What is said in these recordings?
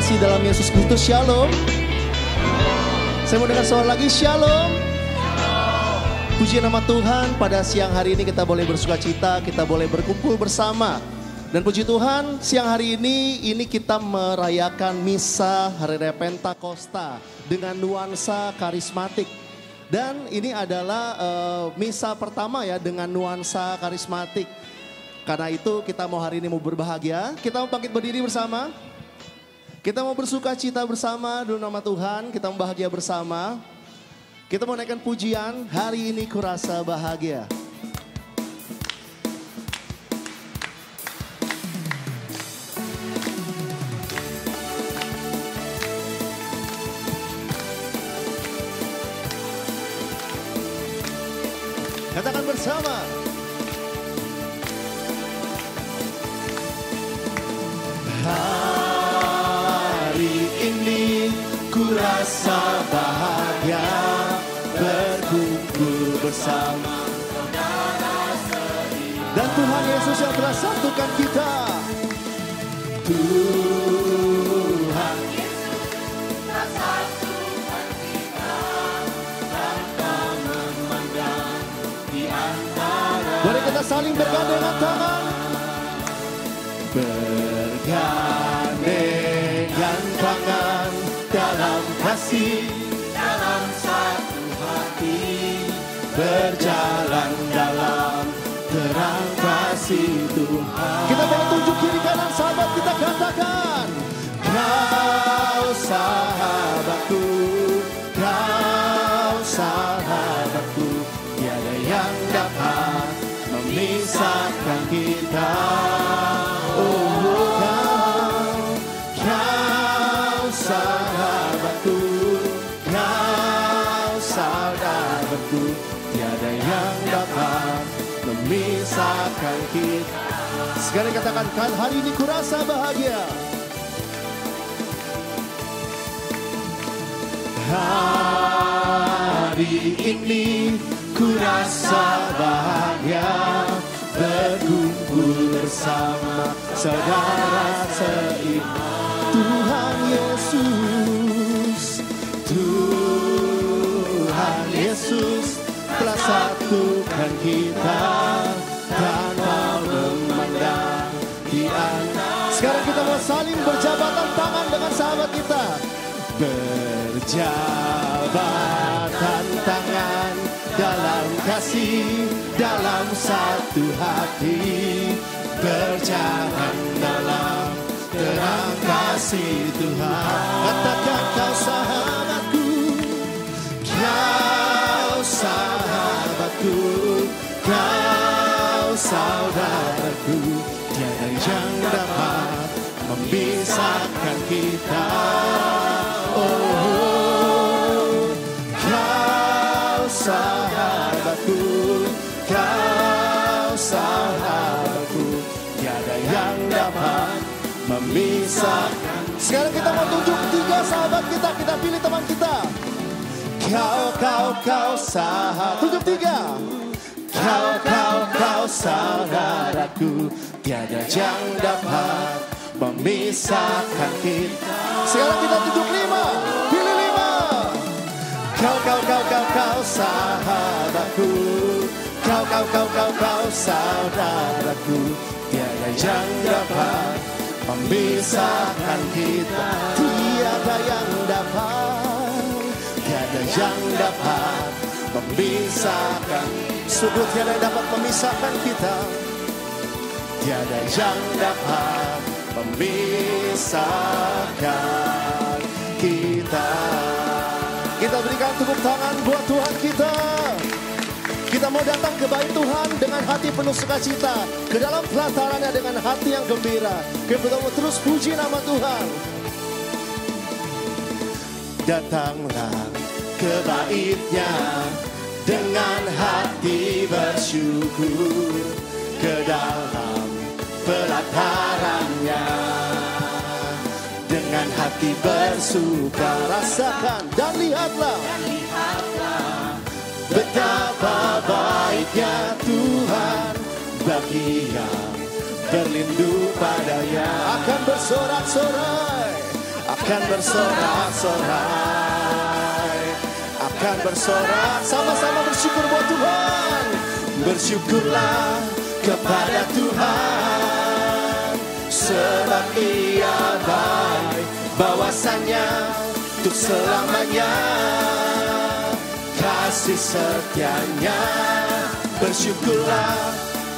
kasih dalam Yesus Kristus. Shalom. Saya mau dengar suara lagi. Shalom. Puji nama Tuhan, pada siang hari ini kita boleh bersuka cita, kita boleh berkumpul bersama. Dan puji Tuhan, siang hari ini kita merayakan misa Hari Raya Pentakosta dengan nuansa karismatik. Dan ini adalah misa pertama ya dengan nuansa karismatik. Karena itu kita mau hari ini mau berbahagia, kita mau bangkit berdiri bersama. Kita mau bersuka cita bersama dalam nama Tuhan, kita mau bahagia bersama. Kita mau naikkan pujian, hari ini kurasa bahagia. Katakan bersama. Hari ini kurasa bahagia, berkumpul bersama saudara seiman. Dan Tuhan Yesus yang telah satukan kita. Tuhan Yesus telah satukan kita tanpa memandang di antara. Mari kita saling bergandengan tangan. Bergandengan tangan dalam kasih, dalam satu hati, berjalan dalam terang kasih Tuhan. Kita boleh tunjuk kiri kanan sahabat, kita katakan, kau sahabatku, kau sahabatku, tiada yang dapat memisahkan kita. Tiada yang dapat memisahkan kita. Sekali katakan, kan hari ini kurasa bahagia. Hari ini kurasa bahagia, berkumpul bersama saudara seiman. Tuhan Yesus, Tuhan Yesus telah satukan kita tanpa memandang di antara. Sekarang kita mau saling berjabatan tangan dengan sahabat kita. Berjabatan tangan dalam kasih, dalam satu hati, berjalan dalam terang kasih Tuhan. Katakan, kau sahabatku, kau sahabatku, kau saudaraku, tiada yang dapat memisahkan kita. Oh, kau sahabatku, kau sahabatku, tiada yang dapat memisahkan. Sekarang kita mau tunjuk 3 sahabat kita, kita pilih teman kita. Kau sahabat. Tunjuk 3. Kau saudaraku, tiada yang dapat memisahkan kita. Sekarang kita tunjuk 5. Pilih 5. Kau sahabatku, kau saudaraku, tiada yang dapat memisahkan kita. Tiada yang dapat, tiada yang dapat memisahkan. Sungguh tiada yang dapat memisahkan kita. Tiada yang dapat memisahkan kita. Kita berikan tepuk tangan buat Tuhan kita. Kita mau datang ke bait Tuhan dengan hati penuh sukacita, ke dalam pelatarannya dengan hati yang gembira. Kita mau terus puji nama Tuhan. Datanglah ke bait-Nya dengan hati bersyukur, ke dalam pelatarannya dengan hati bersuka. Rasakan dan lihatlah betapa baiknya Tuhan bagi yang berlindung padanya. Akan bersorak-sorai, akan bersorak-sorai, akan bersorak. Sama-sama bersyukur buat Tuhan. Bersyukurlah kepada Tuhan, sebab Ia baik, bahwasanya untuk selamanya kasih setianya. Bersyukurlah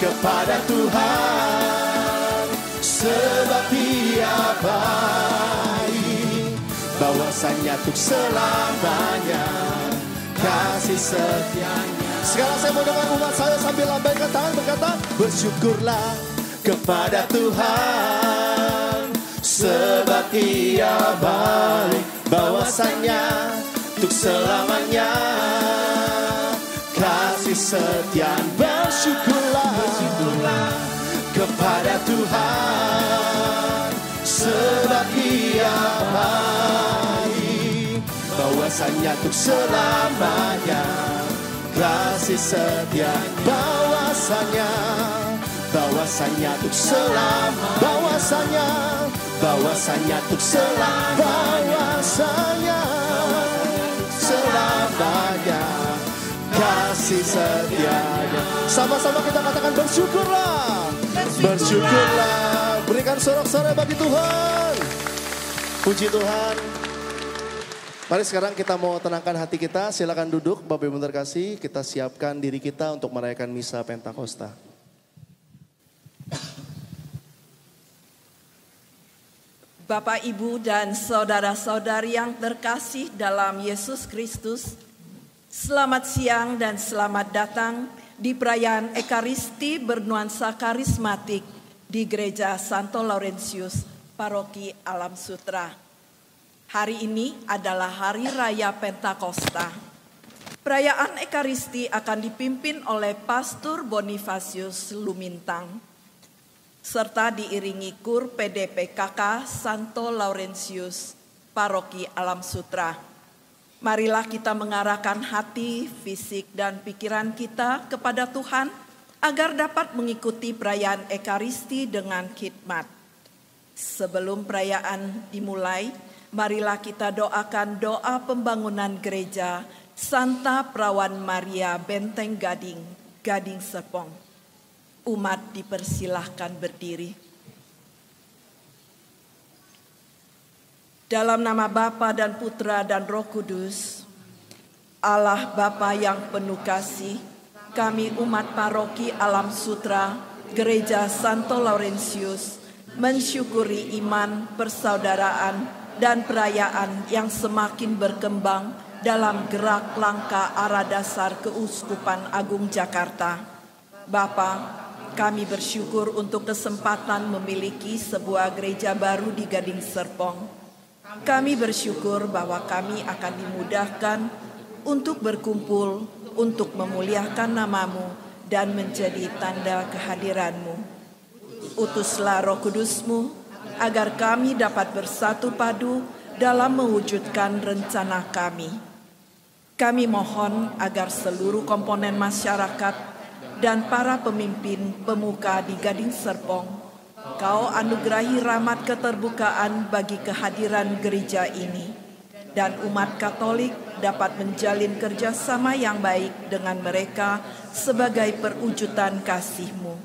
kepada Tuhan, sebab Ia baik, bahwasanya untuk selamanya kasih setianya. Sekarang saya mau dengar umat saya sambil lambaikan tangan berkata, bersyukurlah kepada Tuhan, sebab Ia baik, bahwasanya untuk selamanya kasih setia. Bersyukurlah, bersyukurlah kepada Tuhan, sebab Ia baik, bahwasanya untuk selamanya kasih setia. Bahwasanya, bahwasanya untuk selama, bahwasanya untuk selama, bahwasanya selamanya kasih setianya. Sama-sama kita katakan bersyukurlah, bersyukurlah. Berikan sorak-sorai bagi Tuhan. Puji Tuhan. Mari sekarang kita mau tenangkan hati kita. Silakan duduk, Bapak Ibu terkasih. Kita siapkan diri kita untuk merayakan misa Pentakosta. Bapak, Ibu, dan saudara-saudari yang terkasih dalam Yesus Kristus, selamat siang dan selamat datang di perayaan Ekaristi bernuansa karismatik di Gereja Santo Laurentius, Paroki Alam Sutra. Hari ini adalah Hari Raya Pentakosta. Perayaan Ekaristi akan dipimpin oleh Pastor Bonifasius Lumintang, serta diiringi KUR PDPKK Santo Laurentius, Paroki Alam Sutra. Marilah kita mengarahkan hati, fisik, dan pikiran kita kepada Tuhan agar dapat mengikuti perayaan Ekaristi dengan khidmat. Sebelum perayaan dimulai, marilah kita doakan doa pembangunan gereja Santa Perawan Maria Benteng Gading, Gading Serpong. Umat dipersilahkan berdiri. Dalam nama Bapa dan Putra dan Roh Kudus, Allah Bapa yang penuh kasih, kami umat Paroki Alam Sutra, Gereja Santo Laurentius, mensyukuri iman, persaudaraan, dan perayaan yang semakin berkembang dalam gerak langkah arah dasar Keuskupan Agung Jakarta. Bapa, kami bersyukur untuk kesempatan memiliki sebuah gereja baru di Gading Serpong. Kami bersyukur bahwa kami akan dimudahkan untuk berkumpul, untuk memuliakan nama-Mu dan menjadi tanda kehadiran-Mu. Utuslah Roh Kudus-Mu agar kami dapat bersatu padu dalam mewujudkan rencana kami. Kami mohon agar seluruh komponen masyarakat dan para pemimpin pemuka di Gading Serpong, Kau anugerahi rahmat keterbukaan bagi kehadiran gereja ini, dan umat Katolik dapat menjalin kerjasama yang baik dengan mereka sebagai perwujudan kasih-Mu.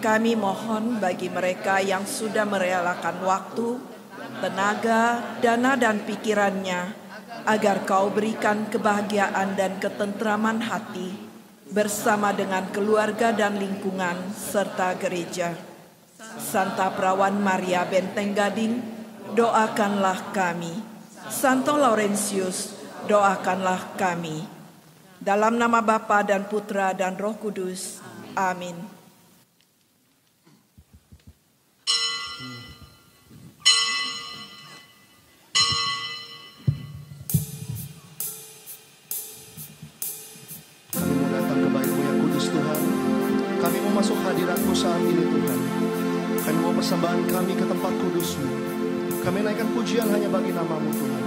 Kami mohon bagi mereka yang sudah merelakan waktu, tenaga, dana, dan pikirannya, agar Kau berikan kebahagiaan dan ketentraman hati bersama dengan keluarga dan lingkungan serta gereja. Santa Perawan Maria Benteng Gading, doakanlah kami. Santo Laurentius, doakanlah kami. Dalam nama Bapa dan Putra dan Roh Kudus. Amin. Kami mau datang ke bait-Mu yang kudus Tuhan. Kami mau masuk hadirat-Mu saat ini Tuhan. Kami mau persembahan kami ke tempat kudus-Mu. Kami naikkan pujian hanya bagi nama-Mu Tuhan.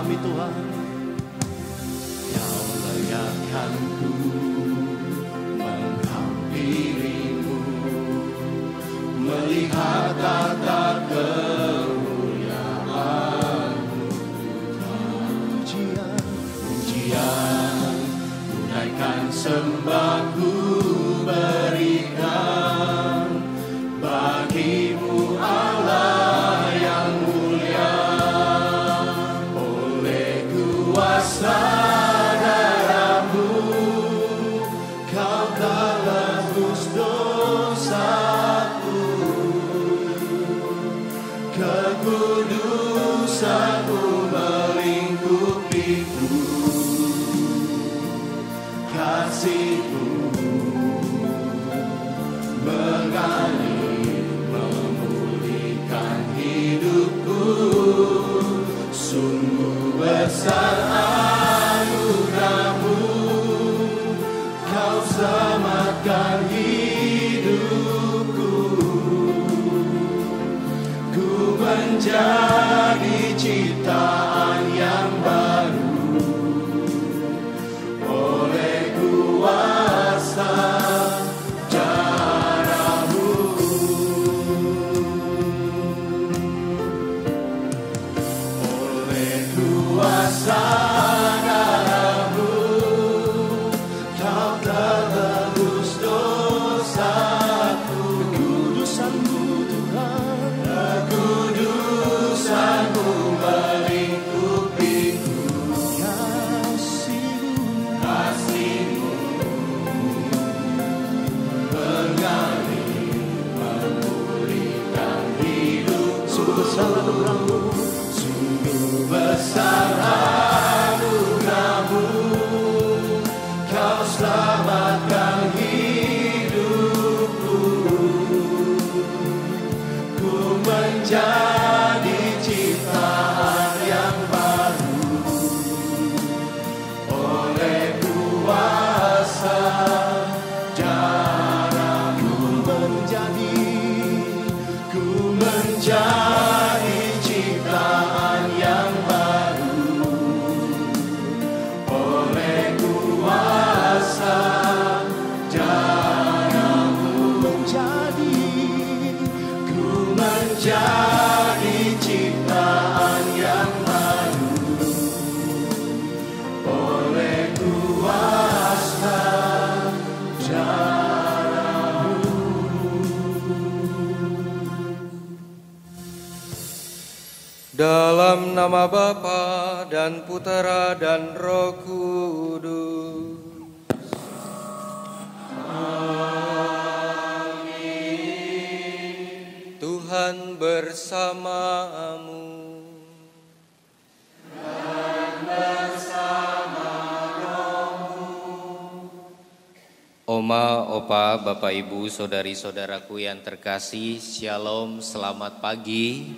kami Tuhan. Kau layakkanku menghampirimu, melihat tata kemuliaan-Mu. Pujian, tunaikan sembahku berikan bagimu Allah yang mulia. Oleh kuasa darah-Mu Kau telah tebus dosaku, kekudusan-Mu melingkupiku, kasih-Mu mengalir memulihkan hidupku. Sungguh besar anugerah-Mu, Kau selamatkan hidupku. Ku menjadi ciptaan yang baru oleh kuasa darah-Mu. Oleh kuasa darah-Mu Kau telah tebus dosaku. Kekudusan-Mu Tuhan, Kekudusan-Mu melingkupiku, kasih-Mu mengalir memulihkan hidupku. sungguh besar anugerah-Mu, Sungguh besar anugerah-Mu, Kau selamatkan hidupku. Ku menjadi ciptaan yang baru oleh kuasa darah-Mu. Ku menjadi ciptaan yang baru oleh kuasa darah-Mu. Ku menjadi ciptaan yang baru oleh kuasa darah-Mu. Dalam nama Bapa dan Putera dan Roh Kudus. Amin. Tuhan bersamamu. Oma, Opa, Bapak, Ibu, Saudari-saudaraku yang terkasih, Shalom, selamat pagi.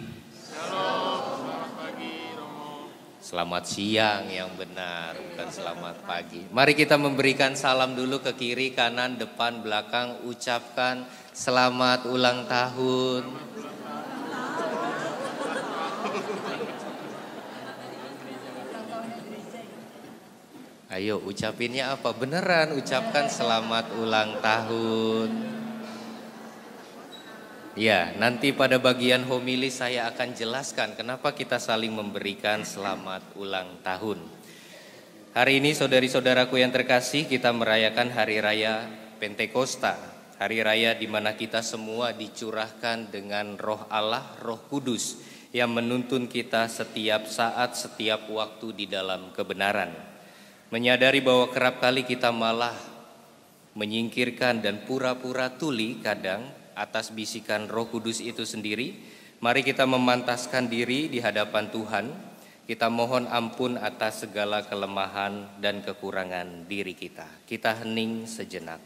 Selamat siang yang benar, bukan selamat pagi. Mari kita memberikan salam dulu ke kiri, kanan, depan, belakang. Ucapkan selamat ulang tahun. Ayo ucapinnya apa? Beneran ucapkan selamat ulang tahun. Ya, nanti pada bagian homili saya akan jelaskan kenapa kita saling memberikan selamat ulang tahun. Hari ini saudari-saudaraku yang terkasih, kita merayakan Hari Raya Pentakosta. Hari Raya di mana kita semua dicurahkan dengan Roh Allah, Roh Kudus yang menuntun kita setiap saat, setiap waktu di dalam kebenaran. Menyadari bahwa kerap kali kita malah menyingkirkan dan pura-pura tuli kadang atas bisikan Roh Kudus itu sendiri. Mari kita memantaskan diri di hadapan Tuhan. Kita mohon ampun atas segala kelemahan dan kekurangan diri kita. Kita hening sejenak.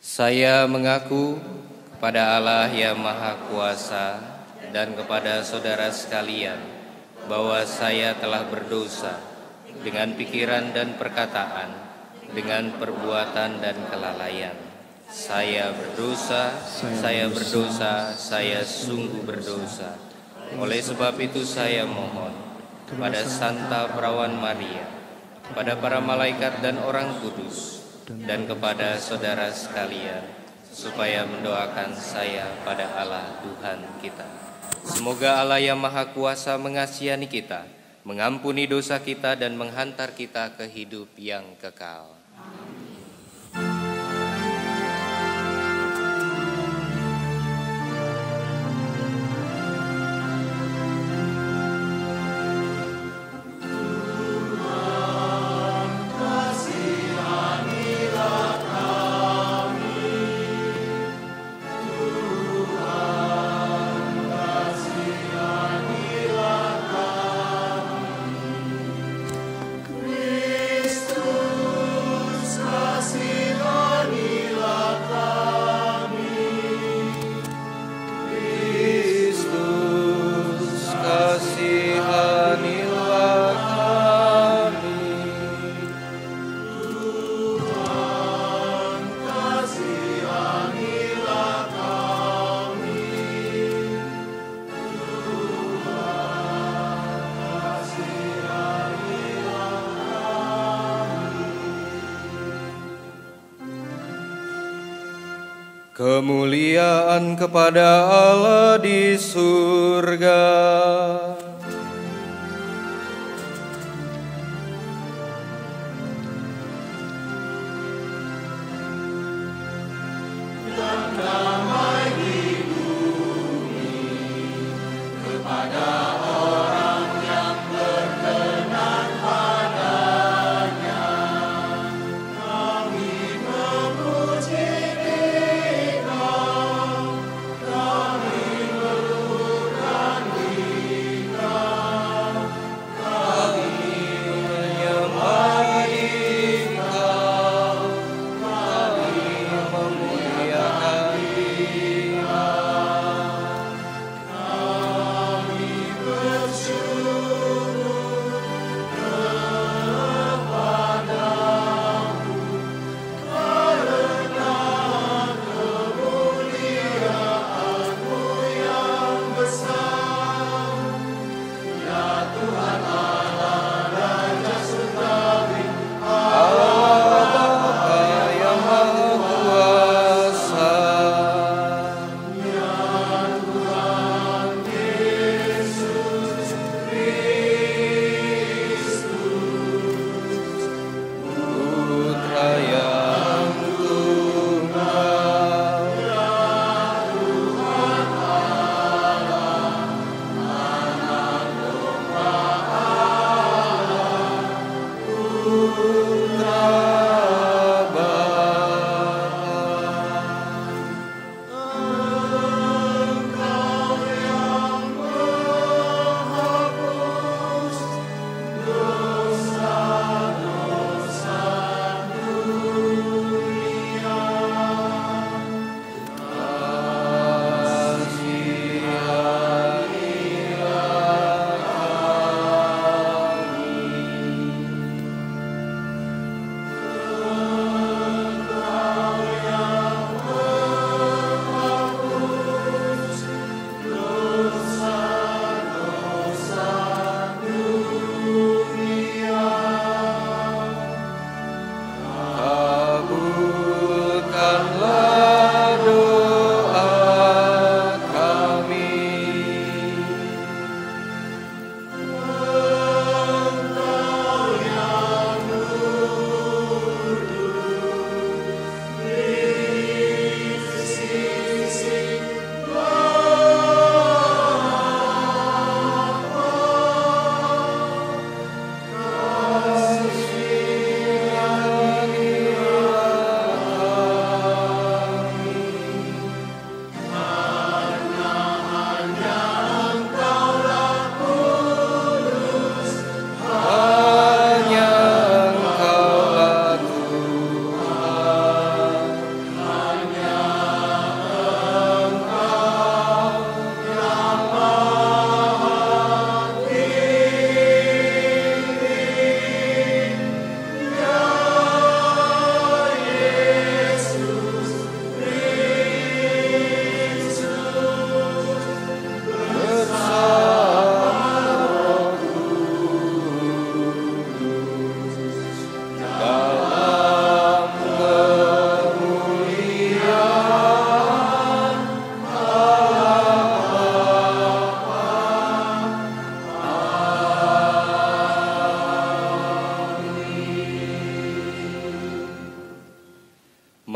Saya mengaku kepada Allah yang Maha Kuasa dan kepada saudara sekalian bahwa saya telah berdosa dengan pikiran dan perkataan, dengan perbuatan dan kelalaian. Saya berdosa, saya berdosa, saya sungguh berdosa. Oleh sebab itu saya mohon kepada Santa Perawan Maria, kepada para malaikat dan orang kudus, dan kepada saudara sekalian, supaya mendoakan saya pada Allah Tuhan kita. Semoga Allah yang Maha Kuasa mengasihani kita, mengampuni dosa kita, dan menghantar kita ke hidup yang kekal. Kemuliaan kepada Allah di surga. Dan damai di bumi kepada orang yang berkenan padanya. Kami memuji Kami meluluhkan diri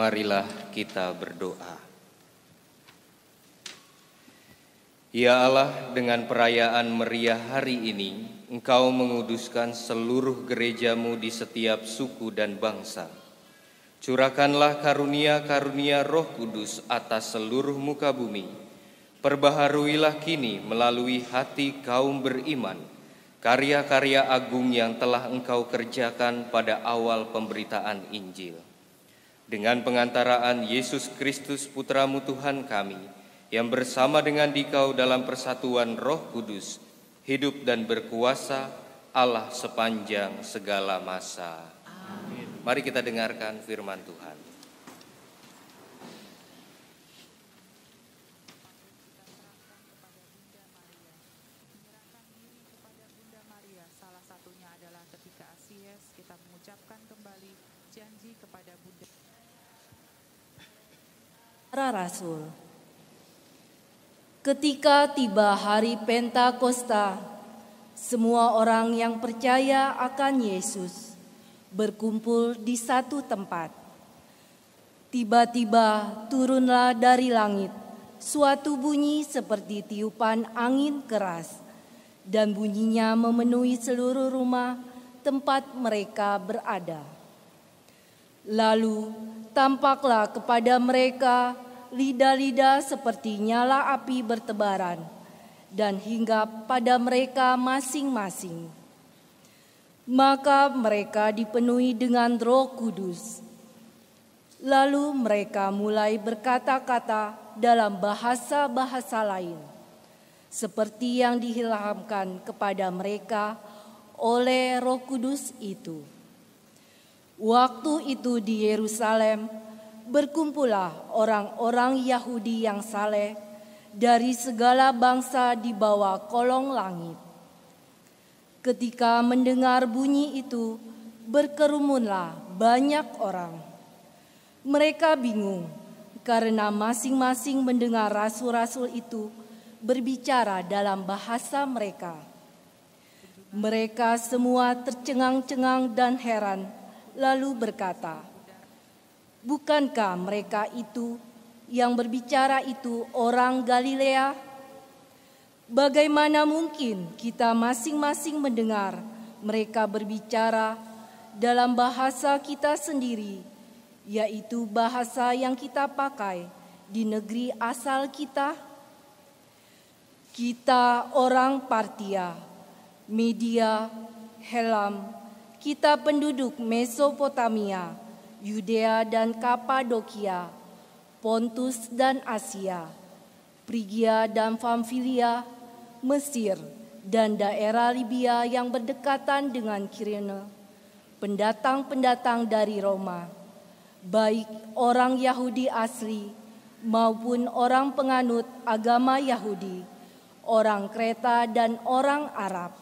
marilah kita berdoa. Ya Allah, dengan perayaan meriah hari ini, Engkau menguduskan seluruh gerejamu di setiap suku dan bangsa. Curahkanlah karunia-karunia Roh Kudus atas seluruh muka bumi. Perbaharuilah kini melalui hati kaum beriman, karya-karya agung yang telah Engkau kerjakan pada awal pemberitaan Injil. Dengan pengantaraan Yesus Kristus Putramu Tuhan kami, yang bersama dengan Dikau dalam persatuan Roh Kudus, hidup dan berkuasa Allah sepanjang segala masa. Amin. Mari kita dengarkan firman Tuhan. Salah satunya adalah ketika Asies kita mengucapkan kembali janji kepada Bunda. Para Rasul. Ketika tiba hari Pentakosta, semua orang yang percaya akan Yesus berkumpul di satu tempat. Tiba-tiba turunlah dari langit suatu bunyi seperti tiupan angin keras, dan bunyinya memenuhi seluruh rumah tempat mereka berada. Lalu tampaklah kepada mereka lidah-lidah seperti nyala api bertebaran dan hinggap pada mereka masing-masing. Maka mereka dipenuhi dengan Roh Kudus. Lalu mereka mulai berkata-kata dalam bahasa-bahasa lain, seperti yang diilhamkan kepada mereka oleh Roh Kudus itu. Waktu itu di Yerusalem berkumpullah orang-orang Yahudi yang saleh dari segala bangsa di bawah kolong langit. Ketika mendengar bunyi itu, berkerumunlah banyak orang. Mereka bingung karena masing-masing mendengar rasul-rasul itu berbicara dalam bahasa mereka. Mereka semua tercengang-cengang dan heran, lalu berkata, "Bukankah mereka itu yang berbicara itu orang Galilea? Bagaimana mungkin kita masing-masing mendengar mereka berbicara dalam bahasa kita sendiri, yaitu bahasa yang kita pakai di negeri asal kita? Kita orang Partia, Media, Helam, kita penduduk Mesopotamia, Yudea dan Kapadokia, Pontus dan Asia, Frigia dan Pamfilia, Mesir dan daerah Libya yang berdekatan dengan Kirene, pendatang-pendatang dari Roma, baik orang Yahudi asli maupun orang penganut agama Yahudi, orang Kreta dan orang Arab.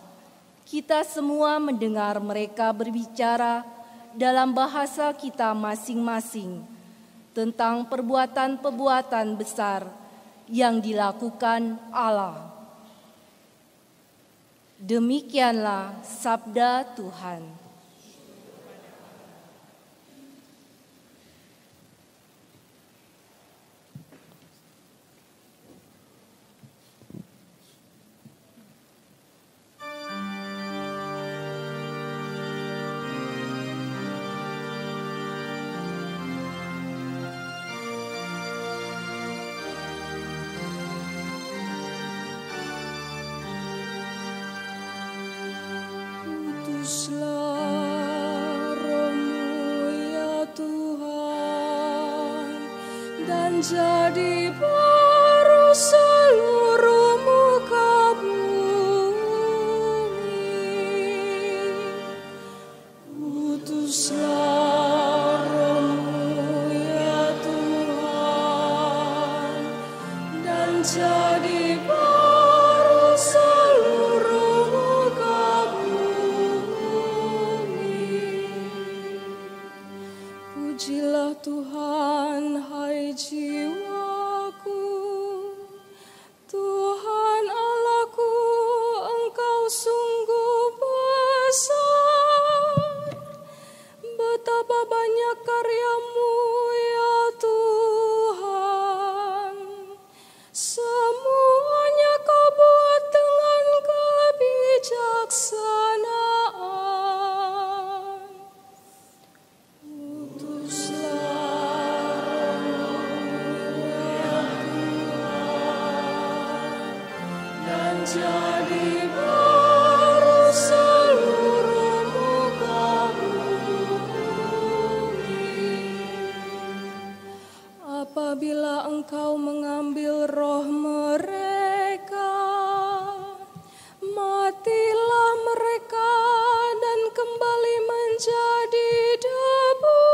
Kita semua mendengar mereka berbicara dalam bahasa kita masing-masing tentang perbuatan-perbuatan besar yang dilakukan Allah." Demikianlah sabda Tuhan. Utuslah Roh-Mu ya Tuhan, dan jadi baru seluruh muka bumi. Utuslah Roh-Mu ya Tuhan, dan jadi baru seluruh muka bumi. Pujilah Tuhan, hai jiwaku, Tuhan Allahku, Engkau sungguh besar. Betapa banyak karya-Mu ya menjadi baru seluruh muka bumi. Apabila Engkau mengambil roh mereka, matilah mereka dan kembali menjadi debu.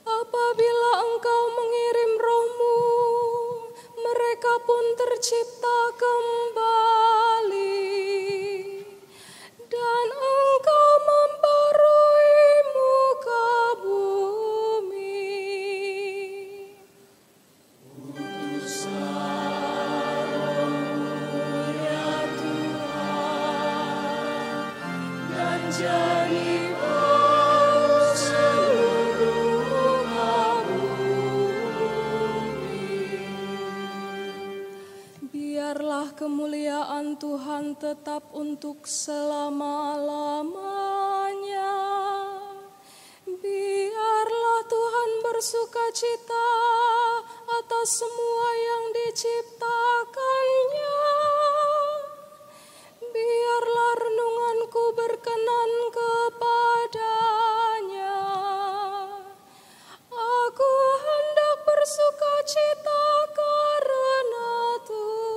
Apabila Engkau mengirim roh-Mu, mereka pun tercipta kembali, dan Engkau membarui muka bumi. Utusan Roh-Mu ya Tuhan, dan jadi baru seluruh muka bumi. Biarlah kemuliaan Tuhan tetap untuk selama-lamanya. Biarlah Tuhan bersukacita atas semua yang diciptakannya. Biarlah renunganku berkenan kepadanya. Aku hendak bersukacita karena Tuhan.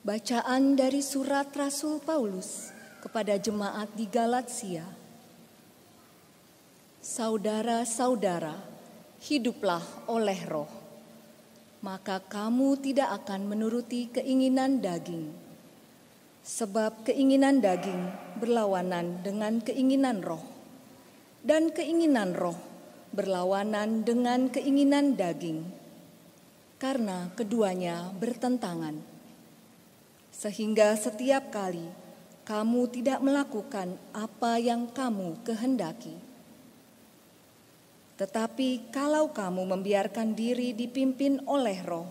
Bacaan dari surat Rasul Paulus kepada jemaat di Galatia. Saudara-saudara, hiduplah oleh Roh, maka kamu tidak akan menuruti keinginan daging. Sebab keinginan daging berlawanan dengan keinginan Roh, dan keinginan Roh berlawanan dengan keinginan daging, karena keduanya bertentangan. Sehingga setiap kali kamu tidak melakukan apa yang kamu kehendaki. Tetapi kalau kamu membiarkan diri dipimpin oleh Roh,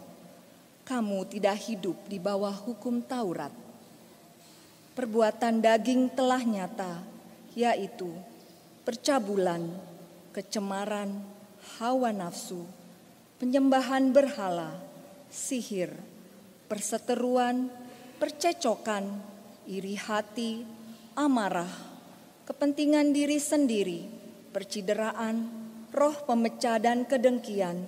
kamu tidak hidup di bawah hukum Taurat. Perbuatan daging telah nyata, yaitu percabulan, kecemaran, hawa nafsu, penyembahan berhala, sihir, perseteruan, percecokan, iri hati, amarah, kepentingan diri sendiri, percideraan, roh pemecah dan kedengkian,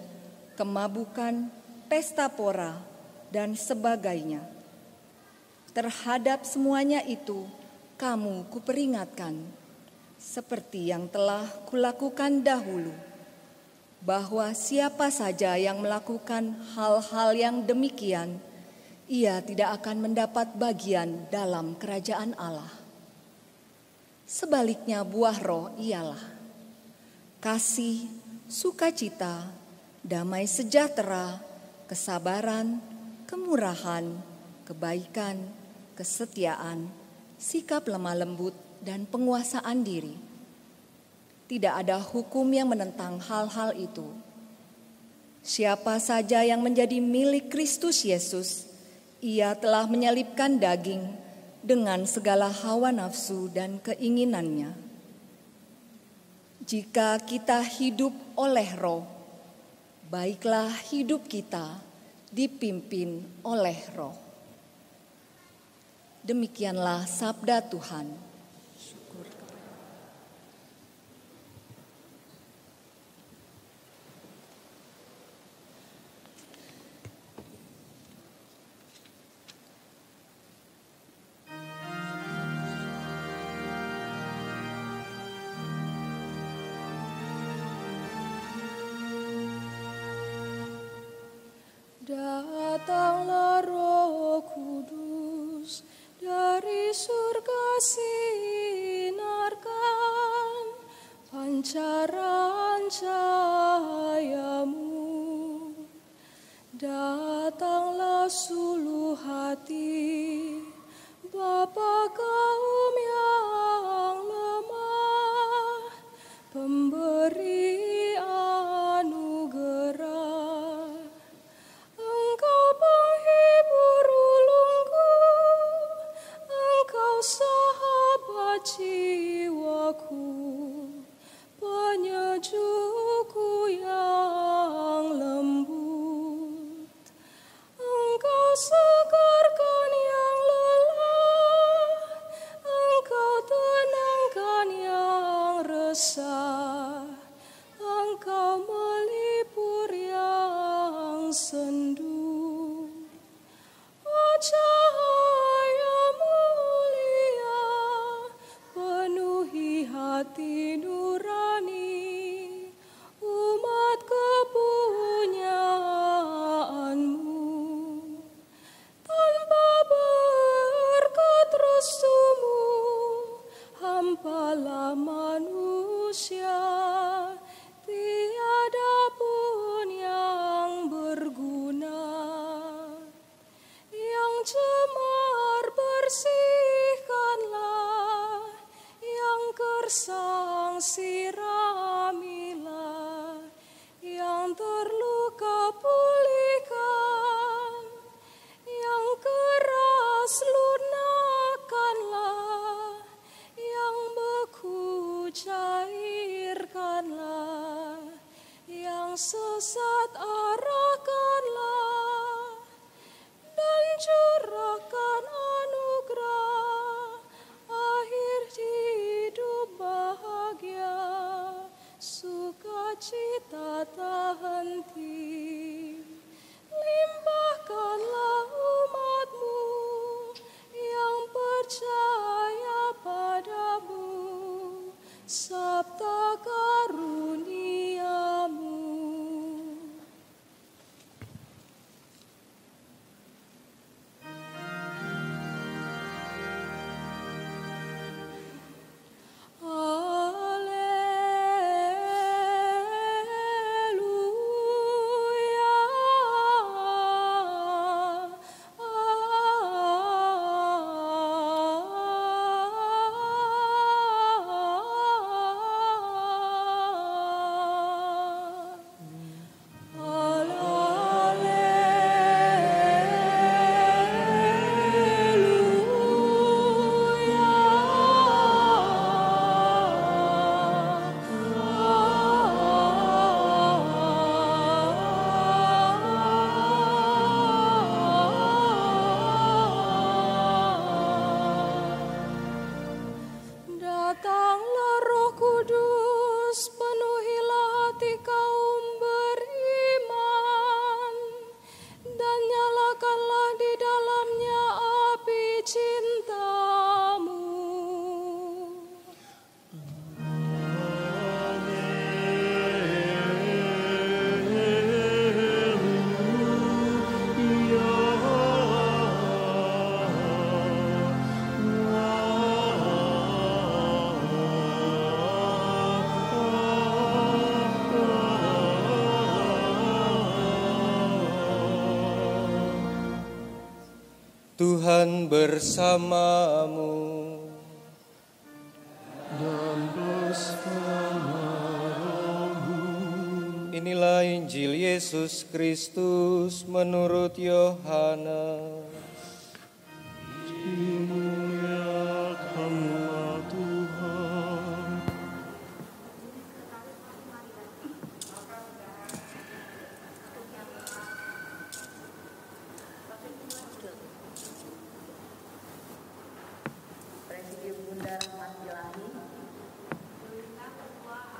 kemabukan, pesta pora, dan sebagainya. Terhadap semuanya itu, kamu kuperingatkan, seperti yang telah kulakukan dahulu, bahwa siapa saja yang melakukan hal-hal yang demikian, ia tidak akan mendapat bagian dalam kerajaan Allah. Sebaliknya buah roh ialah kasih, sukacita, damai sejahtera, kesabaran, kemurahan, kebaikan, kesetiaan, sikap lemah lembut, dan penguasaan diri. Tidak ada hukum yang menentang hal-hal itu. Siapa saja yang menjadi milik Kristus Yesus, ia telah menyalibkan daging dengan segala hawa nafsu dan keinginannya. Jika kita hidup oleh Roh, baiklah hidup kita dipimpin oleh Roh. Demikianlah sabda Tuhan. Datanglah Roh Kudus, dari surga sinarkan pancaran cahayamu. Datanglah suluh hati Bapa kaum yang kustumu, hampalah manusia, tiada pun yang berguna. Yang cemar bersihkanlah, yang gersang siramilah, yang terluka pulihkan, yang keras lunakkanlah, yang beku cairkanlah, yang sesat arahkanlah, dan curahkan anugerah akhir hidup bahagia, sukacita tak henti. Limpahkanlah umat-Mu yang percaya padamu, sabda karunia-Mu. Datanglah Roh Kudus, penuhilah hati kaum beriman, dan nyalakanlah di dalamnya api cinta-Mu. Tuhan bersamamu. Dan bersama rohmu. Inilah Injil Yesus Kristus menurut Yohanes. Dimuliakanlah Tuhan.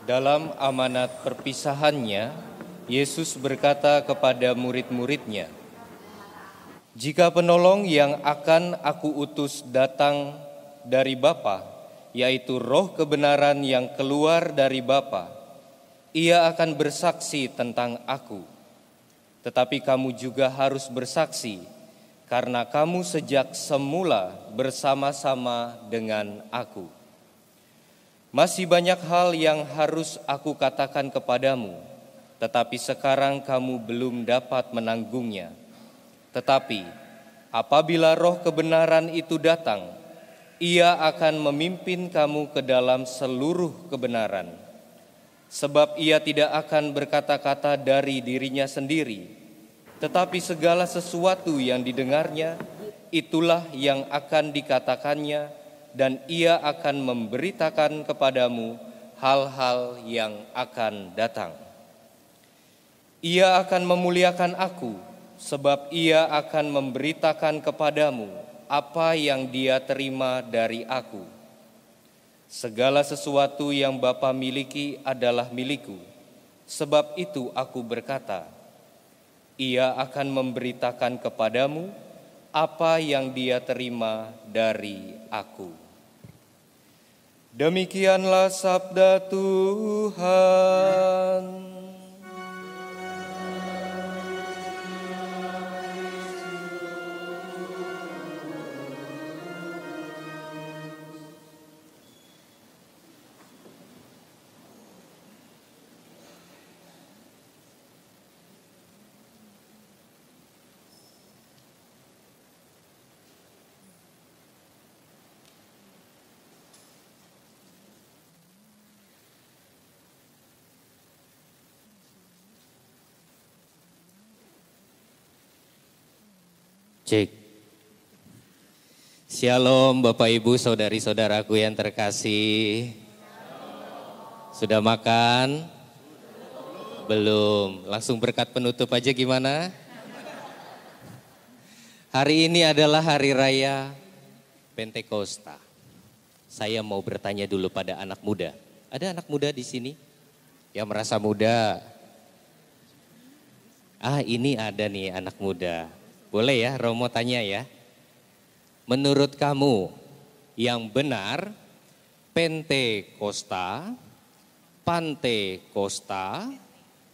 Dalam amanat perpisahannya, Yesus berkata kepada murid-muridnya, "Jika penolong yang akan aku utus datang dari Bapa, yaitu Roh kebenaran yang keluar dari Bapa, ia akan bersaksi tentang aku. Tetapi kamu juga harus bersaksi, karena kamu sejak semula bersama-sama dengan aku. Masih banyak hal yang harus aku katakan kepadamu, tetapi sekarang kamu belum dapat menanggungnya. Tetapi apabila Roh kebenaran itu datang, ia akan memimpin kamu ke dalam seluruh kebenaran. Sebab ia tidak akan berkata-kata dari dirinya sendiri, tetapi segala sesuatu yang didengarnya, itulah yang akan dikatakannya, dan ia akan memberitakan kepadamu hal-hal yang akan datang. Ia akan memuliakan aku, sebab ia akan memberitakan kepadamu apa yang dia terima dari aku. Segala sesuatu yang Bapa miliki adalah milikku, sebab itu aku berkata, ia akan memberitakan kepadamu apa yang dia terima dari aku." Demikianlah sabda Tuhan. Cek. Shalom Bapak Ibu saudari-saudaraku yang terkasih. Sudah makan? Belum. Langsung berkat penutup aja gimana? Hari ini adalah hari raya Pentakosta. Saya mau bertanya dulu pada anak muda. Ada anak muda di sini yang merasa muda? Ini ada nih anak muda. Boleh ya, Romo tanya ya. Menurut kamu yang benar Pentakosta, Pantekosta,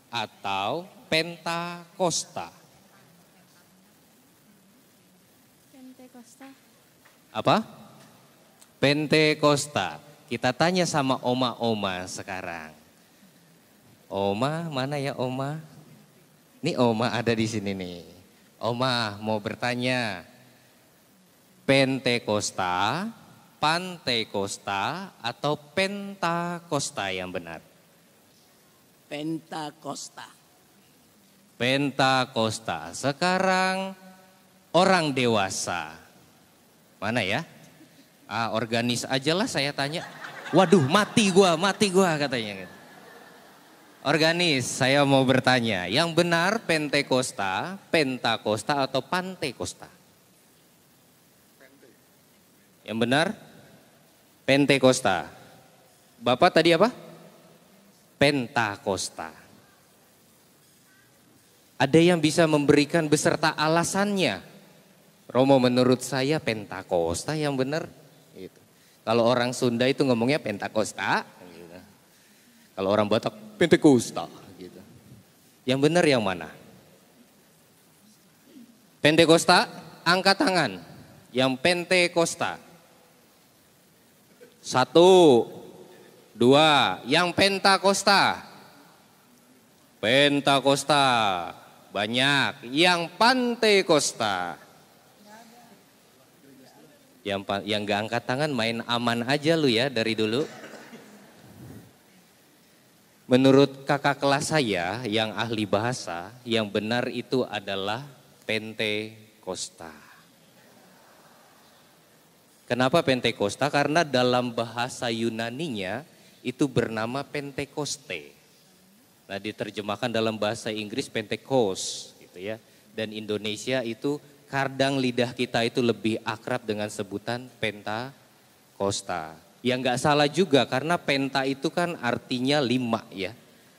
atau Pentakosta? Pentakosta. Apa? Pentakosta. Kita tanya sama oma-oma sekarang. Oma, mana ya oma? Ini oma ada di sini nih. Oma mau bertanya, Pentakosta, Pantekosta, atau Pentakosta yang benar? Pentakosta. Pentakosta. Sekarang orang dewasa. Mana ya? Organis aja lah saya tanya. Waduh mati gua katanya. Organis, saya mau bertanya, yang benar Pentakosta, Pentakosta, atau Pantekosta? Yang benar Pentakosta. Bapak tadi apa? Pentakosta. Ada yang bisa memberikan beserta alasannya. Romo, menurut saya Pentakosta yang benar. Gitu. Kalau orang Sunda itu ngomongnya Pentakosta. Gitu. Kalau orang Batak Pentakosta. Gitu. Yang benar yang mana? Pentakosta, angkat tangan. Yang Pentakosta. 1, 2, yang Pentakosta. Pentakosta, banyak. Yang Pantekosta. Yang gak angkat tangan main aman aja lu ya dari dulu. Menurut kakak kelas saya yang ahli bahasa, yang benar itu adalah Pentakosta. Kenapa Pentakosta? Karena dalam bahasa Yunaninya itu bernama Pentekoste. Nah diterjemahkan dalam bahasa Inggris Pentecost gitu ya. Dan Indonesia itu kadang lidah kita itu lebih akrab dengan sebutan Pentakosta. Yang gak salah juga karena penta itu kan artinya 5 ya.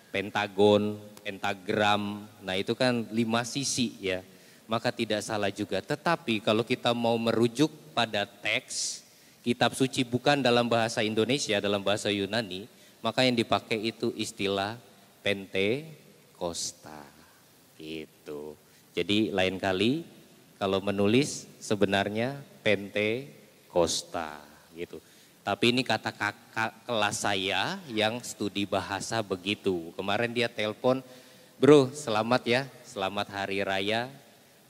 Pentagon, pentagram, nah itu kan 5 sisi ya. Maka tidak salah juga. Tetapi kalau kita mau merujuk pada teks, kitab suci bukan dalam bahasa Indonesia, dalam bahasa Yunani, maka yang dipakai itu istilah Pentakosta. Gitu. Jadi lain kali kalau menulis sebenarnya Pentakosta gitu. Tapi ini kata kakak kelas saya yang studi bahasa begitu. Kemarin dia telepon, bro selamat ya, selamat hari raya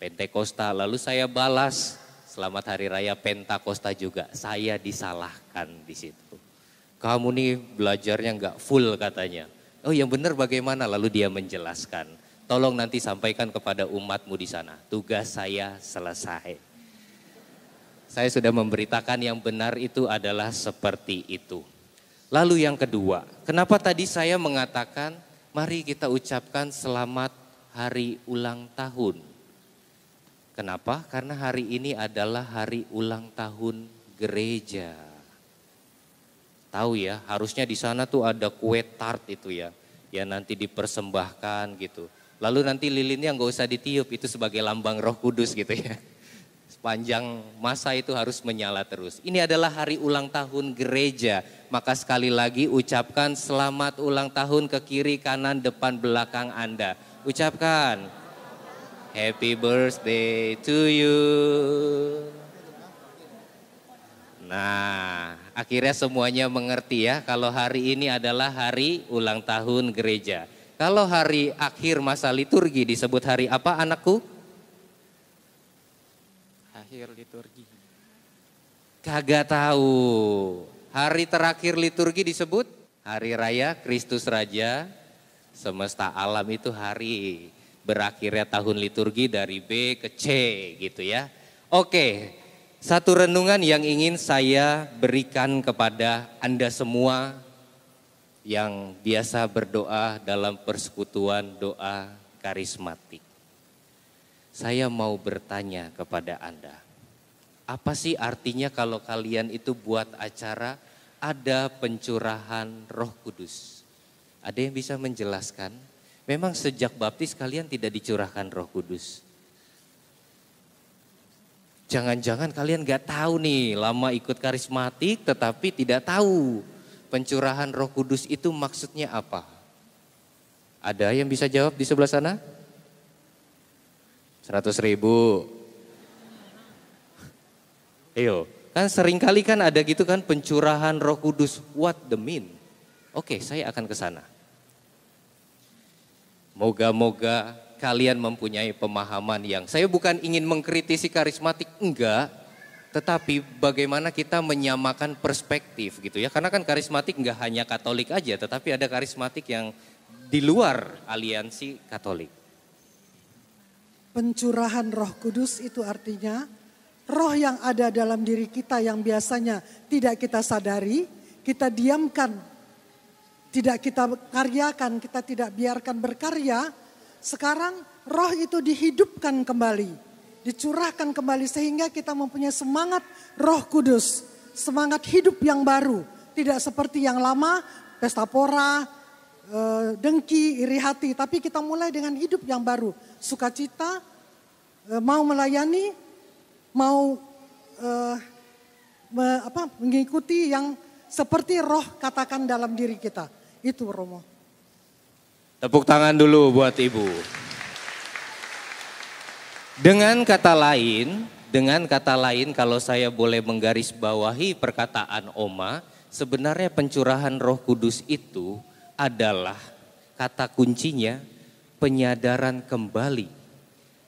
Pentakosta. Lalu saya balas, selamat hari raya Pentakosta juga. Saya disalahkan di situ. Kamu nih belajarnya nggak full katanya. Oh yang benar bagaimana? Lalu dia menjelaskan. Tolong nanti sampaikan kepada umatmu di sana. Tugas saya selesai. Saya sudah memberitakan yang benar itu adalah seperti itu. Lalu yang kedua, kenapa tadi saya mengatakan mari kita ucapkan selamat hari ulang tahun. Kenapa? Karena hari ini adalah hari ulang tahun gereja. Tahu ya, harusnya di sana tuh ada kue tart itu ya. Ya nanti dipersembahkan gitu. Lalu nanti lilinnya nggak usah ditiup, itu sebagai lambang Roh Kudus gitu ya. Sepanjang masa itu harus menyala terus. Ini adalah hari ulang tahun gereja. Maka sekali lagi ucapkan selamat ulang tahun ke kiri, kanan, depan, belakang Anda. Ucapkan happy birthday to you. Nah, akhirnya semuanya mengerti ya kalau hari ini adalah hari ulang tahun gereja. Kalau hari akhir masa liturgi disebut hari apa anakku? Akhir liturgi. Kagak tahu. Hari terakhir liturgi disebut hari raya Kristus Raja semesta alam, itu hari berakhirnya tahun liturgi dari B ke C gitu ya. Oke, satu renungan yang ingin saya berikan kepada Anda semua yang biasa berdoa dalam persekutuan doa karismatik. Saya mau bertanya kepada Anda, apa sih artinya kalau kalian itu buat acara ada pencurahan Roh Kudus? Ada yang bisa menjelaskan? Memang sejak baptis kalian tidak dicurahkan Roh Kudus. Jangan-jangan kalian gak tahu nih, lama ikut karismatik tetapi tidak tahu pencurahan Roh Kudus itu maksudnya apa? Ada yang bisa jawab di sebelah sana? 100.000. Ayo, kan seringkali kan ada gitu kan pencurahan Roh Kudus, what the mean? Oke, saya akan ke sana. Moga-moga kalian mempunyai pemahaman yang, saya bukan ingin mengkritisi karismatik, enggak. Tetapi bagaimana kita menyamakan perspektif gitu ya. Karena kan karismatik enggak hanya Katolik aja, tetapi ada karismatik yang di luar aliansi Katolik. Pencurahan Roh Kudus itu artinya roh yang ada dalam diri kita yang biasanya tidak kita sadari, kita diamkan. Tidak kita karyakan, kita tidak biarkan berkarya. Sekarang roh itu dihidupkan kembali, dicurahkan kembali sehingga kita mempunyai semangat Roh Kudus. Semangat hidup yang baru. Tidak seperti yang lama, pesta pora, dengki, iri hati. Tapi kita mulai dengan hidup yang baru. Sukacita, mau melayani, mau mengikuti yang seperti roh katakan dalam diri kita. Itu Romo. Tepuk tangan dulu buat Ibu. Dengan kata lain kalau saya boleh menggarisbawahi perkataan Oma, sebenarnya pencurahan Roh Kudus itu adalah kata kuncinya penyadaran kembali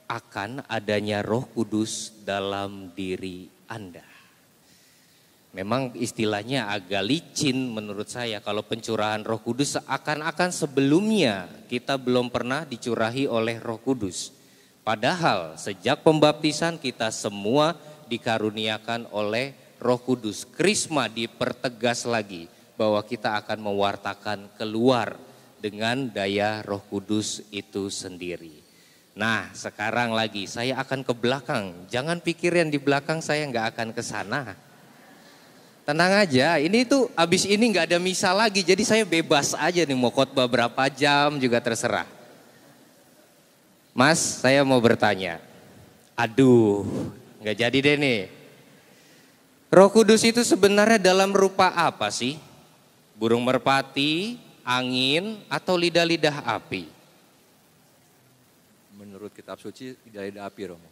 akan adanya Roh Kudus dalam diri Anda. Memang istilahnya agak licin menurut saya kalau pencurahan Roh Kudus seakan-akan sebelumnya kita belum pernah dicurahi oleh Roh Kudus. Padahal sejak pembaptisan kita semua dikaruniakan oleh Roh Kudus. Krisma dipertegas lagi bahwa kita akan mewartakan keluar dengan daya Roh Kudus itu sendiri. Nah sekarang lagi saya akan ke belakang, jangan pikir yang di belakang saya nggak akan ke sana. Tenang aja, ini tuh abis ini nggak ada misa lagi, jadi saya bebas aja nih mau khotbah berapa jam juga terserah. Mas, saya mau bertanya. Aduh, nggak jadi deh nih. Roh Kudus itu sebenarnya dalam rupa apa sih? Burung merpati, angin, atau lidah-lidah api? Menurut kitab suci, lidah-lidah api, Romo.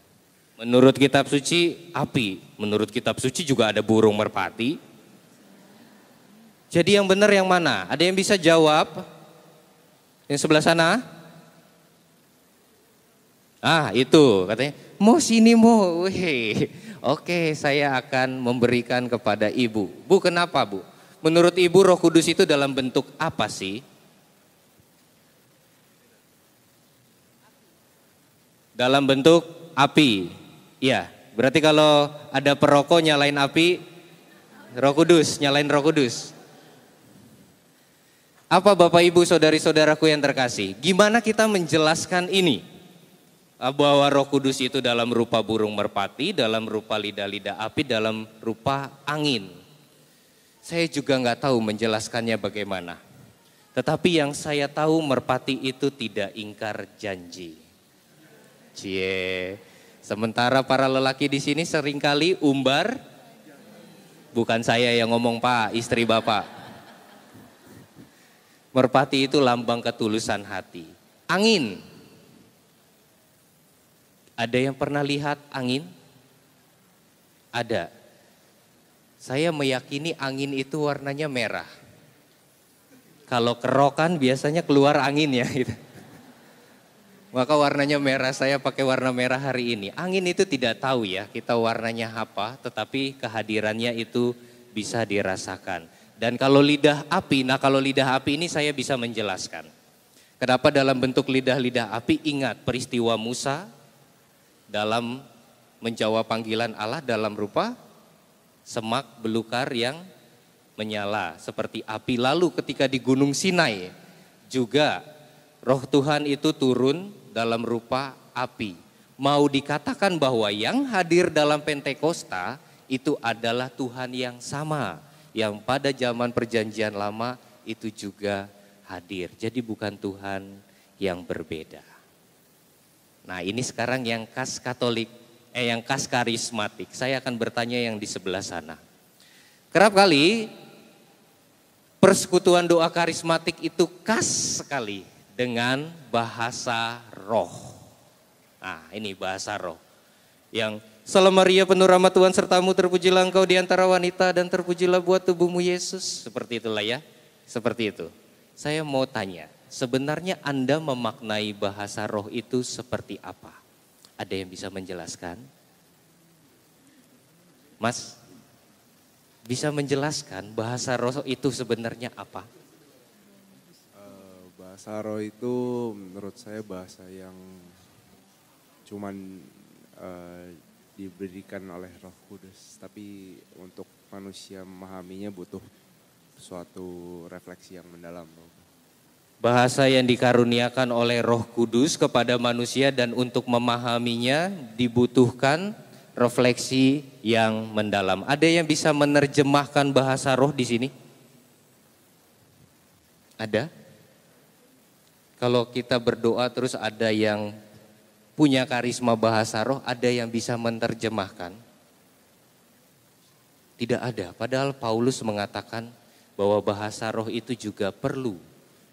Menurut kitab suci, api. Menurut kitab suci juga ada burung merpati. Jadi yang benar yang mana? Ada yang bisa jawab? Yang sebelah sana? Ah itu katanya, mau sini mau. Oke, saya akan memberikan kepada Ibu. Bu, kenapa Bu? Menurut Ibu Roh Kudus itu dalam bentuk apa sih? Dalam bentuk api. Ya, berarti kalau ada perokok nyalain api, Roh Kudus, nyalain Roh Kudus. Apa Bapak Ibu saudari-saudaraku yang terkasih, gimana kita menjelaskan ini? Bahwa Roh Kudus itu dalam rupa burung merpati, dalam rupa lidah-lidah api, dalam rupa angin. Saya juga nggak tahu menjelaskannya bagaimana. Tetapi yang saya tahu merpati itu tidak ingkar janji. Cie. Sementara para lelaki di sini seringkali umbar, bukan saya yang ngomong Pak, istri Bapak. Merpati itu lambang ketulusan hati. Angin. Ada yang pernah lihat angin? Ada. Saya meyakini angin itu warnanya merah. Kalau kerokan biasanya keluar angin ya gitu. Maka warnanya merah, saya pakai warna merah hari ini. Angin itu tidak tahu ya kita warnanya apa, tetapi kehadirannya itu bisa dirasakan. Dan kalau lidah api, nah kalau lidah api ini saya bisa menjelaskan. Kenapa dalam bentuk lidah-lidah api? Ingat peristiwa Musa dalam menjawab panggilan Allah dalam rupa semak belukar yang menyala seperti api. Lalu ketika di Gunung Sinai juga Roh Tuhan itu turun dalam rupa api. Mau dikatakan bahwa yang hadir dalam Pentakosta itu adalah Tuhan yang sama, yang pada zaman perjanjian lama itu juga hadir. Jadi bukan Tuhan yang berbeda. Nah, ini sekarang yang khas Katolik, yang khas karismatik. Saya akan bertanya yang di sebelah sana. Kerap kali persekutuan doa karismatik itu khas sekali dengan bahasa roh. Nah, ini bahasa roh. Yang Salam Maria penuh rahmat Tuhan sertamu, terpujilah engkau di antara wanita dan terpujilah buah tubuhmu Yesus. Seperti itulah ya, seperti itu. Saya mau tanya, sebenarnya Anda memaknai bahasa roh itu seperti apa? Ada yang bisa menjelaskan? Mas, bisa menjelaskan bahasa roh itu sebenarnya apa? Bahasa roh itu menurut saya bahasa yang cuman diberikan oleh Roh Kudus, tapi untuk manusia memahaminya butuh suatu refleksi yang mendalam. Bahasa yang dikaruniakan oleh Roh Kudus kepada manusia dan untuk memahaminya dibutuhkan refleksi yang mendalam. Ada yang bisa menerjemahkan bahasa roh di sini? Ada? Kalau kita berdoa terus ada yang punya karisma bahasa roh, ada yang bisa menerjemahkan? Tidak ada, padahal Paulus mengatakan bahwa bahasa roh itu juga perlu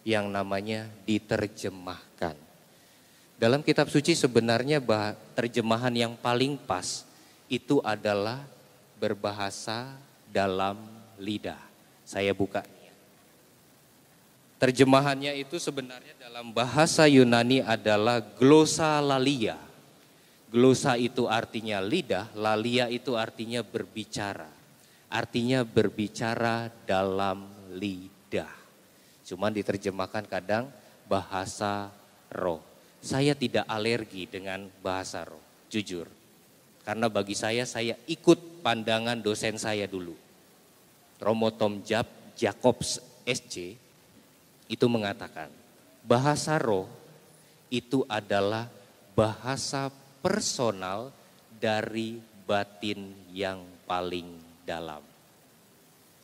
yang namanya diterjemahkan. Dalam kitab suci sebenarnya terjemahan yang paling pas itu adalah berbahasa dalam lidah. Saya buka. Terjemahannya itu sebenarnya dalam bahasa Yunani adalah glossolalia. Glossa itu artinya lidah, lalia itu artinya berbicara. Artinya berbicara dalam lidah. Cuman diterjemahkan kadang bahasa roh. Saya tidak alergi dengan bahasa roh, jujur. Karena bagi saya ikut pandangan dosen saya dulu. Romo Tom Jacobs SC. Itu mengatakan bahasa roh itu adalah bahasa personal dari batin yang paling dalam.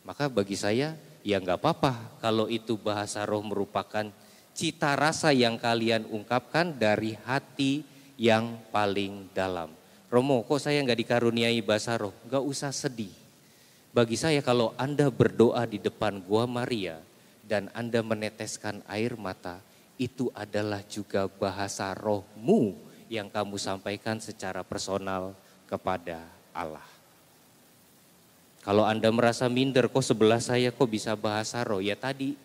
Maka bagi saya ya nggak apa-apa kalau itu bahasa roh merupakan cita rasa yang kalian ungkapkan dari hati yang paling dalam. Romo, kok saya nggak dikaruniai bahasa roh? Nggak usah sedih. Bagi saya kalau Anda berdoa di depan Gua Maria dan Anda meneteskan air mata, itu adalah juga bahasa rohmu yang kamu sampaikan secara personal kepada Allah. Kalau Anda merasa minder, kok sebelah saya kok bisa bahasa roh? Ya tadi,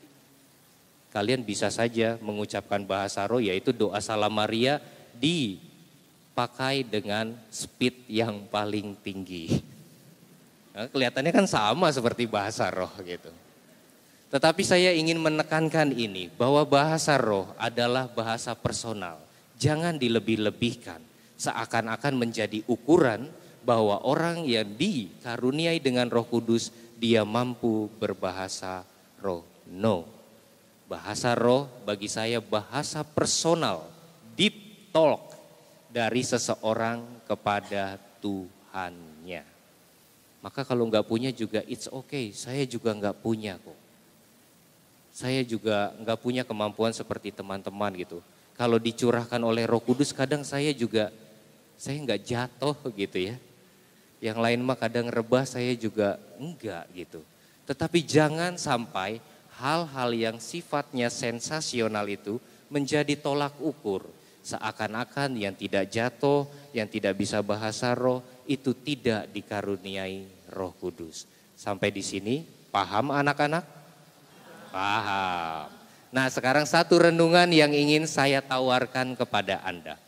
kalian bisa saja mengucapkan bahasa roh, yaitu doa Salam Maria dipakai dengan speed yang paling tinggi. Nah, kelihatannya kan sama seperti bahasa roh gitu. Tetapi saya ingin menekankan ini, bahwa bahasa roh adalah bahasa personal. Jangan dilebih-lebihkan, seakan-akan menjadi ukuran bahwa orang yang dikaruniai dengan Roh Kudus, dia mampu berbahasa roh. No, bahasa roh bagi saya bahasa personal, deep talk dari seseorang kepada Tuhannya. Maka kalau nggak punya juga it's okay, saya juga nggak punya kok. Saya juga nggak punya kemampuan seperti teman-teman gitu. Kalau dicurahkan oleh Roh Kudus kadang saya nggak jatuh gitu ya. Yang lain mah kadang rebah, saya juga enggak gitu. Tetapi jangan sampai hal-hal yang sifatnya sensasional itu menjadi tolak ukur. Seakan-akan yang tidak jatuh, yang tidak bisa bahasa roh itu tidak dikaruniai Roh Kudus. Sampai di sini paham anak-anak? Paham. Nah, sekarang satu renungan yang ingin saya tawarkan kepada Anda.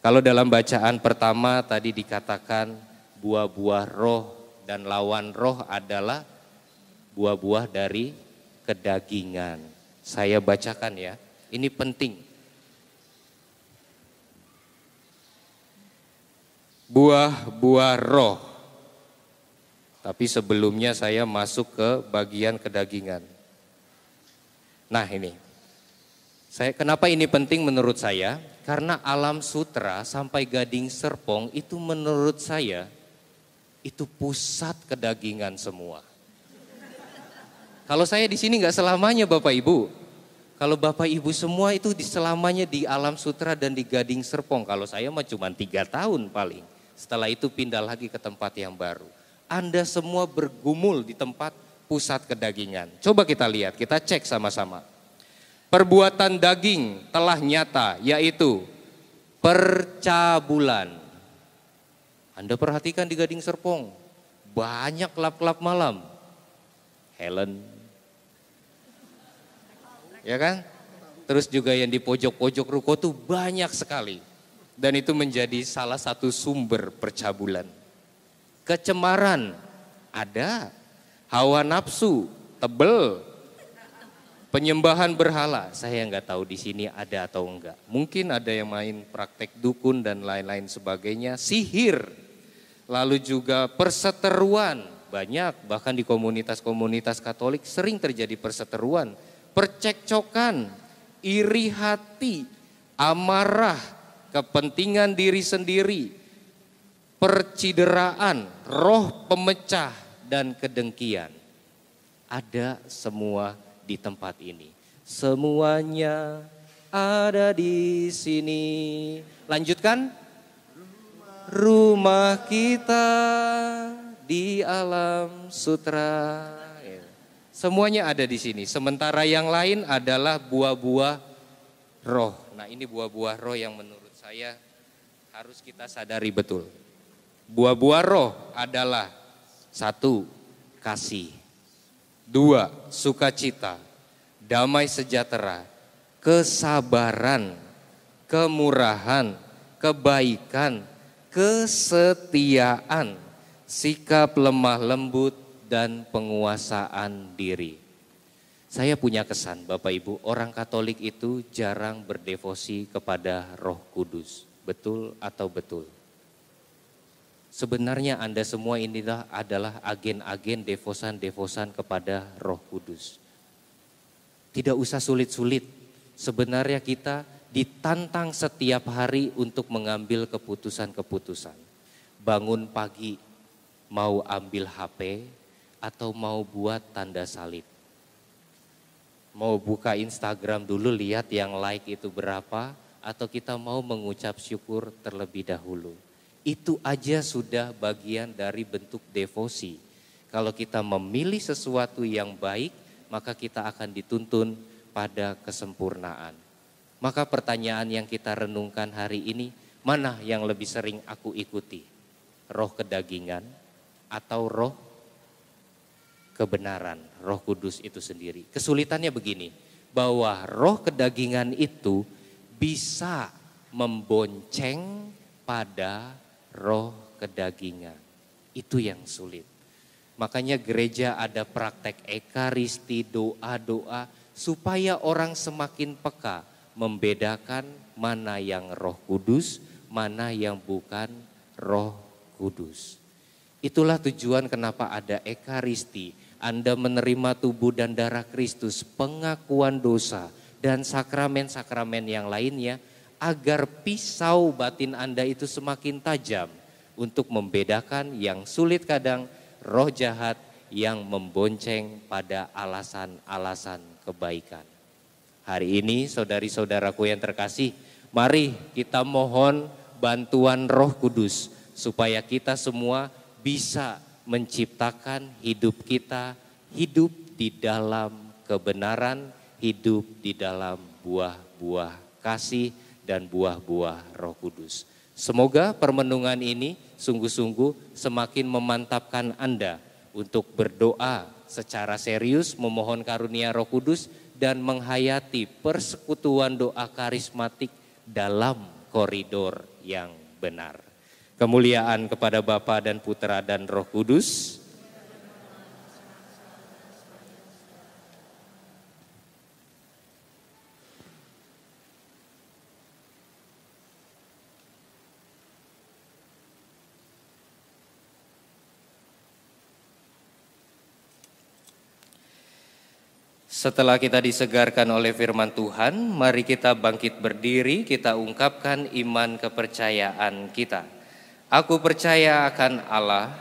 Kalau dalam bacaan pertama tadi dikatakan buah-buah roh dan lawan roh adalah buah-buah dari kedagingan. Saya bacakan ya. Ini penting. Buah-buah roh. Tapi sebelumnya saya masuk ke bagian kedagingan. Nah ini, kenapa ini penting menurut saya? Karena Alam Sutra sampai Gading Serpong itu menurut saya itu pusat kedagingan semua. Kalau saya di sini nggak selamanya Bapak Ibu. Kalau Bapak Ibu semua itu selamanya di Alam Sutra dan di Gading Serpong. Kalau saya mah cuma 3 tahun paling. Setelah itu pindah lagi ke tempat yang baru. Anda semua bergumul di tempat pusat kedagingan. Coba kita lihat, kita cek sama-sama. Perbuatan daging telah nyata, yaitu percabulan. Anda perhatikan di Gading Serpong, banyak klub-klub malam. Helen, ya kan? Terus juga yang di pojok-pojok ruko tuh banyak sekali. Dan itu menjadi salah satu sumber percabulan. Kecemaran ada, hawa nafsu tebel, penyembahan berhala. Saya nggak tahu di sini ada atau enggak. Mungkin ada yang main praktek dukun dan lain-lain sebagainya. Sihir, lalu juga perseteruan banyak. Bahkan di komunitas-komunitas Katolik sering terjadi perseteruan, percekcokan, iri hati, amarah, kepentingan diri sendiri, percideraan, roh pemecah, dan kedengkian. Ada semua di tempat ini. Semuanya ada di sini. Lanjutkan. Rumah kita di Alam Sutra. Semuanya ada di sini. Sementara yang lain adalah buah-buah roh. Nah ini buah-buah roh yang menurut saya harus kita sadari betul. Buah-buah roh adalah 1. Kasih, 2. Sukacita, damai sejahtera, kesabaran, kemurahan, kebaikan, kesetiaan, sikap lemah lembut, dan penguasaan diri. Saya punya kesan Bapak Ibu, orang Katolik itu jarang berdevosi kepada Roh Kudus. Betul atau betul? Sebenarnya Anda semua inilah adalah agen-agen devosan-devosan kepada Roh Kudus. Tidak usah sulit-sulit. Sebenarnya kita ditantang setiap hari untuk mengambil keputusan-keputusan. Bangun pagi, mau ambil HP atau mau buat tanda salib. Mau buka Instagram dulu lihat yang like itu berapa, atau kita mau mengucap syukur terlebih dahulu. Itu aja sudah bagian dari bentuk devosi. Kalau kita memilih sesuatu yang baik, maka kita akan dituntun pada kesempurnaan. Maka pertanyaan yang kita renungkan hari ini, mana yang lebih sering aku ikuti? Roh kedagingan atau roh kebenaran, Roh Kudus itu sendiri. Kesulitannya begini, bahwa roh kedagingan itu bisa membonceng pada roh kedagingan. Itu yang sulit. Makanya gereja ada praktek ekaristi, doa-doa supaya orang semakin peka membedakan mana yang Roh Kudus, mana yang bukan Roh Kudus. Itulah tujuan kenapa ada ekaristi. Anda menerima tubuh dan darah Kristus, pengakuan dosa, dan sakramen-sakramen yang lainnya, agar pisau batin Anda itu semakin tajam untuk membedakan yang sulit kadang roh jahat yang membonceng pada alasan-alasan kebaikan. Hari ini saudari-saudaraku yang terkasih, mari kita mohon bantuan Roh Kudus supaya kita semua bisa menciptakan hidup kita, hidup di dalam kebenaran, hidup di dalam buah-buah kasih dan buah-buah Roh Kudus. Semoga permenungan ini sungguh-sungguh semakin memantapkan Anda untuk berdoa secara serius, memohon karunia Roh Kudus dan menghayati persekutuan doa karismatik dalam koridor yang benar. Kemuliaan kepada Bapa dan Putra dan Roh Kudus. Setelah kita disegarkan oleh firman Tuhan, mari kita bangkit berdiri, kita ungkapkan iman kepercayaan kita. Aku percaya akan Allah,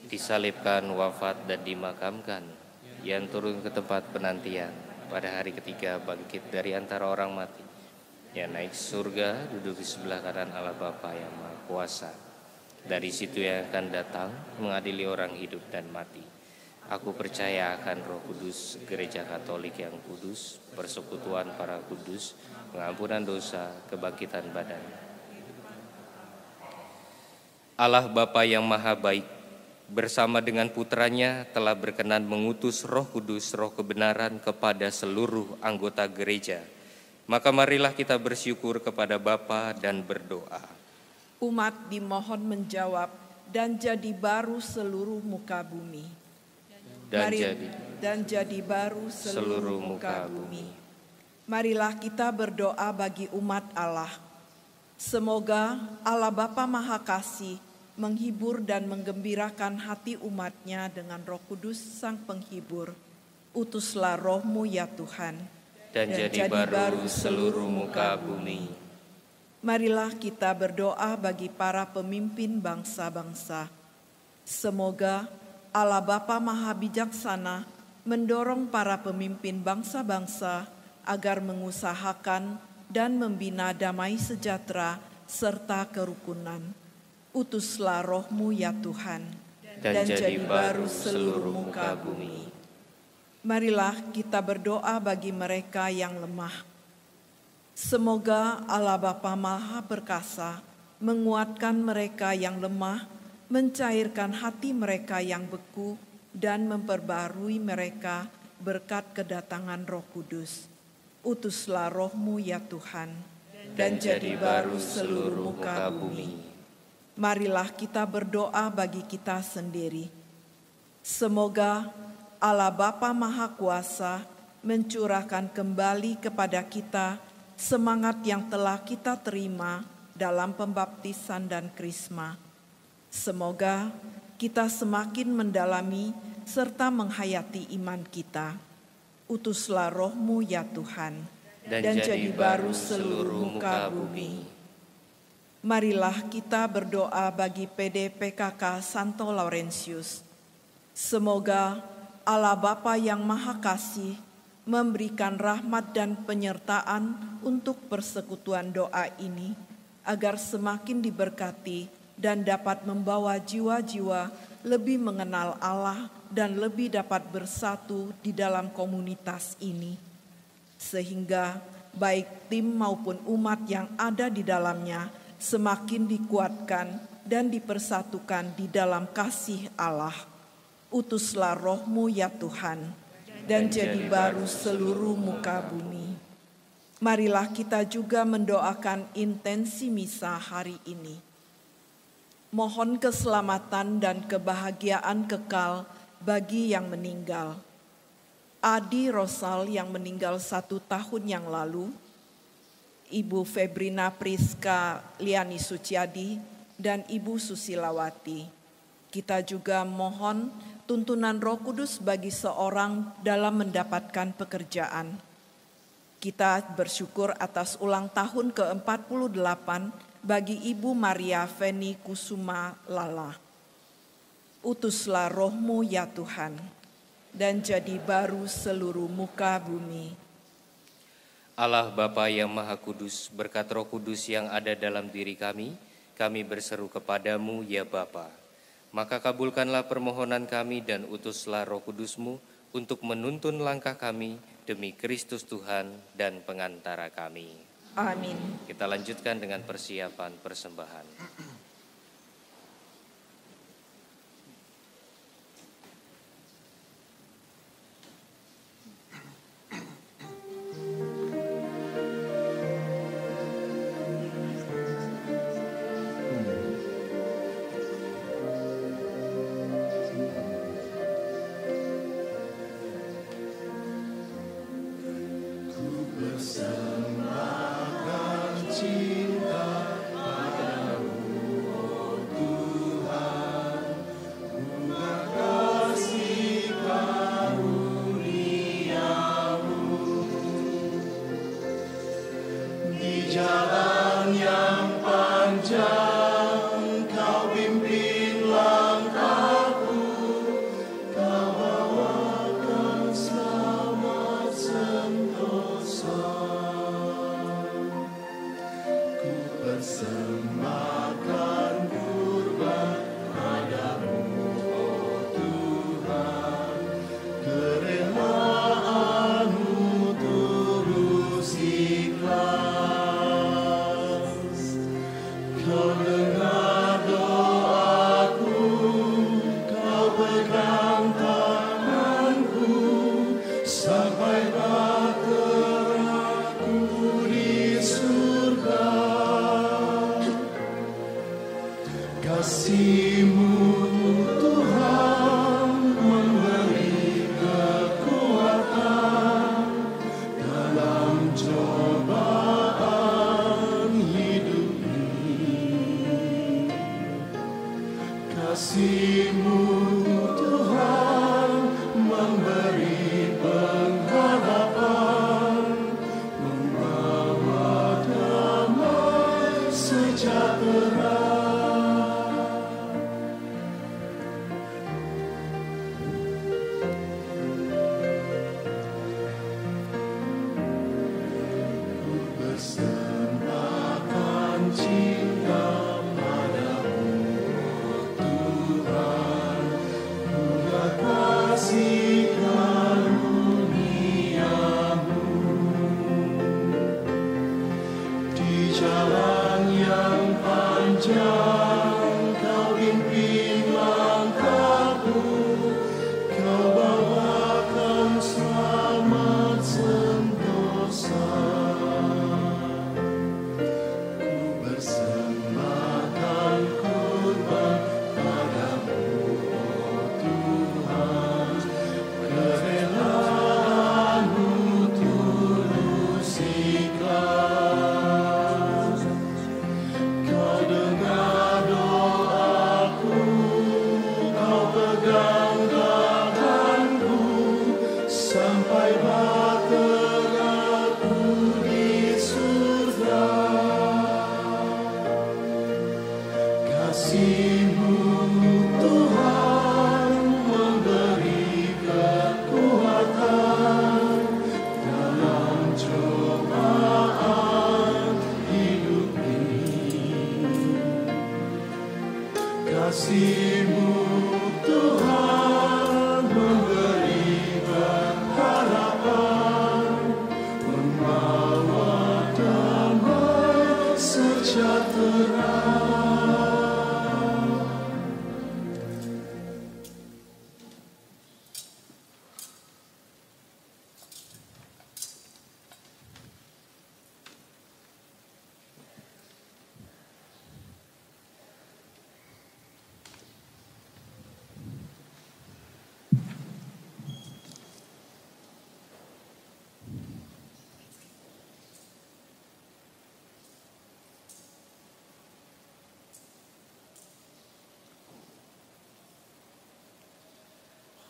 disalibkan, wafat, dan dimakamkan, yang turun ke tempat penantian, pada hari ketiga bangkit dari antara orang mati, yang naik surga, duduk di sebelah kanan Allah Bapa yang Maha Kuasa. Dari situ yang akan datang mengadili orang hidup dan mati. Aku percaya akan Roh Kudus, Gereja Katolik yang kudus, persekutuan para kudus, pengampunan dosa, kebangkitan badan. Allah Bapa yang Maha Baik, bersama dengan putranya telah berkenan mengutus Roh Kudus, Roh kebenaran kepada seluruh anggota gereja. Maka marilah kita bersyukur kepada Bapa dan berdoa. Umat dimohon menjawab, dan jadi baru seluruh muka bumi. Dan jadi baru seluruh muka bumi. Marilah kita berdoa bagi umat Allah. Semoga Allah Bapa Maha Kasih menghibur dan menggembirakan hati umatnya dengan Roh Kudus Sang Penghibur. Utuslah Roh-Mu ya Tuhan, dan jadi baru seluruh muka bumi. Marilah kita berdoa bagi para pemimpin bangsa-bangsa. Semoga Allah Bapa Maha Bijaksana mendorong para pemimpin bangsa-bangsa agar mengusahakan dan membina damai sejahtera serta kerukunan. Utuslah Roh-Mu ya Tuhan, dan jadi baru seluruh muka bumi. Marilah kita berdoa bagi mereka yang lemah. Semoga Allah Bapa Maha Perkasa menguatkan mereka yang lemah, mencairkan hati mereka yang beku, dan memperbarui mereka berkat kedatangan Roh Kudus. Utuslah Roh-Mu ya Tuhan, dan jadi baru seluruh muka bumi. Marilah kita berdoa bagi kita sendiri. Semoga Allah Bapa Maha Kuasa mencurahkan kembali kepada kita semangat yang telah kita terima dalam pembaptisan dan krisma. Semoga kita semakin mendalami serta menghayati iman kita. Utuslah Roh-Mu ya Tuhan, dan jadi baru seluruh muka bumi. Marilah kita berdoa bagi PD PKK Santo Laurentius. Semoga Allah Bapa yang Maha Kasih memberikan rahmat dan penyertaan untuk persekutuan doa ini, agar semakin diberkati dan dapat membawa jiwa-jiwa lebih mengenal Allah dan lebih dapat bersatu di dalam komunitas ini. Sehingga baik tim maupun umat yang ada di dalamnya semakin dikuatkan dan dipersatukan di dalam kasih Allah. Utuslah Roh-Mu ya Tuhan, dan jadi baru seluruh muka bumi. Marilah kita juga mendoakan intensi misa hari ini. Mohon keselamatan dan kebahagiaan kekal bagi yang meninggal. Adi Rosal yang meninggal 1 tahun yang lalu, Ibu Febrina Priska Liani Suciadi, dan Ibu Susilawati. Kita juga mohon tuntunan Roh Kudus bagi seorang dalam mendapatkan pekerjaan. Kita bersyukur atas ulang tahun ke-48 bagi Ibu Maria Feni Kusuma Lala. Utuslah Roh-Mu ya Tuhan, dan jadi baru seluruh muka bumi. Allah Bapa yang Maha Kudus, berkat Roh Kudus yang ada dalam diri kami berseru kepadamu ya Bapa. Maka kabulkanlah permohonan kami dan utuslah Roh Kudus-Mu untuk menuntun langkah kami demi Kristus Tuhan dan pengantara kami. Amin. Kita lanjutkan dengan persiapan persembahan.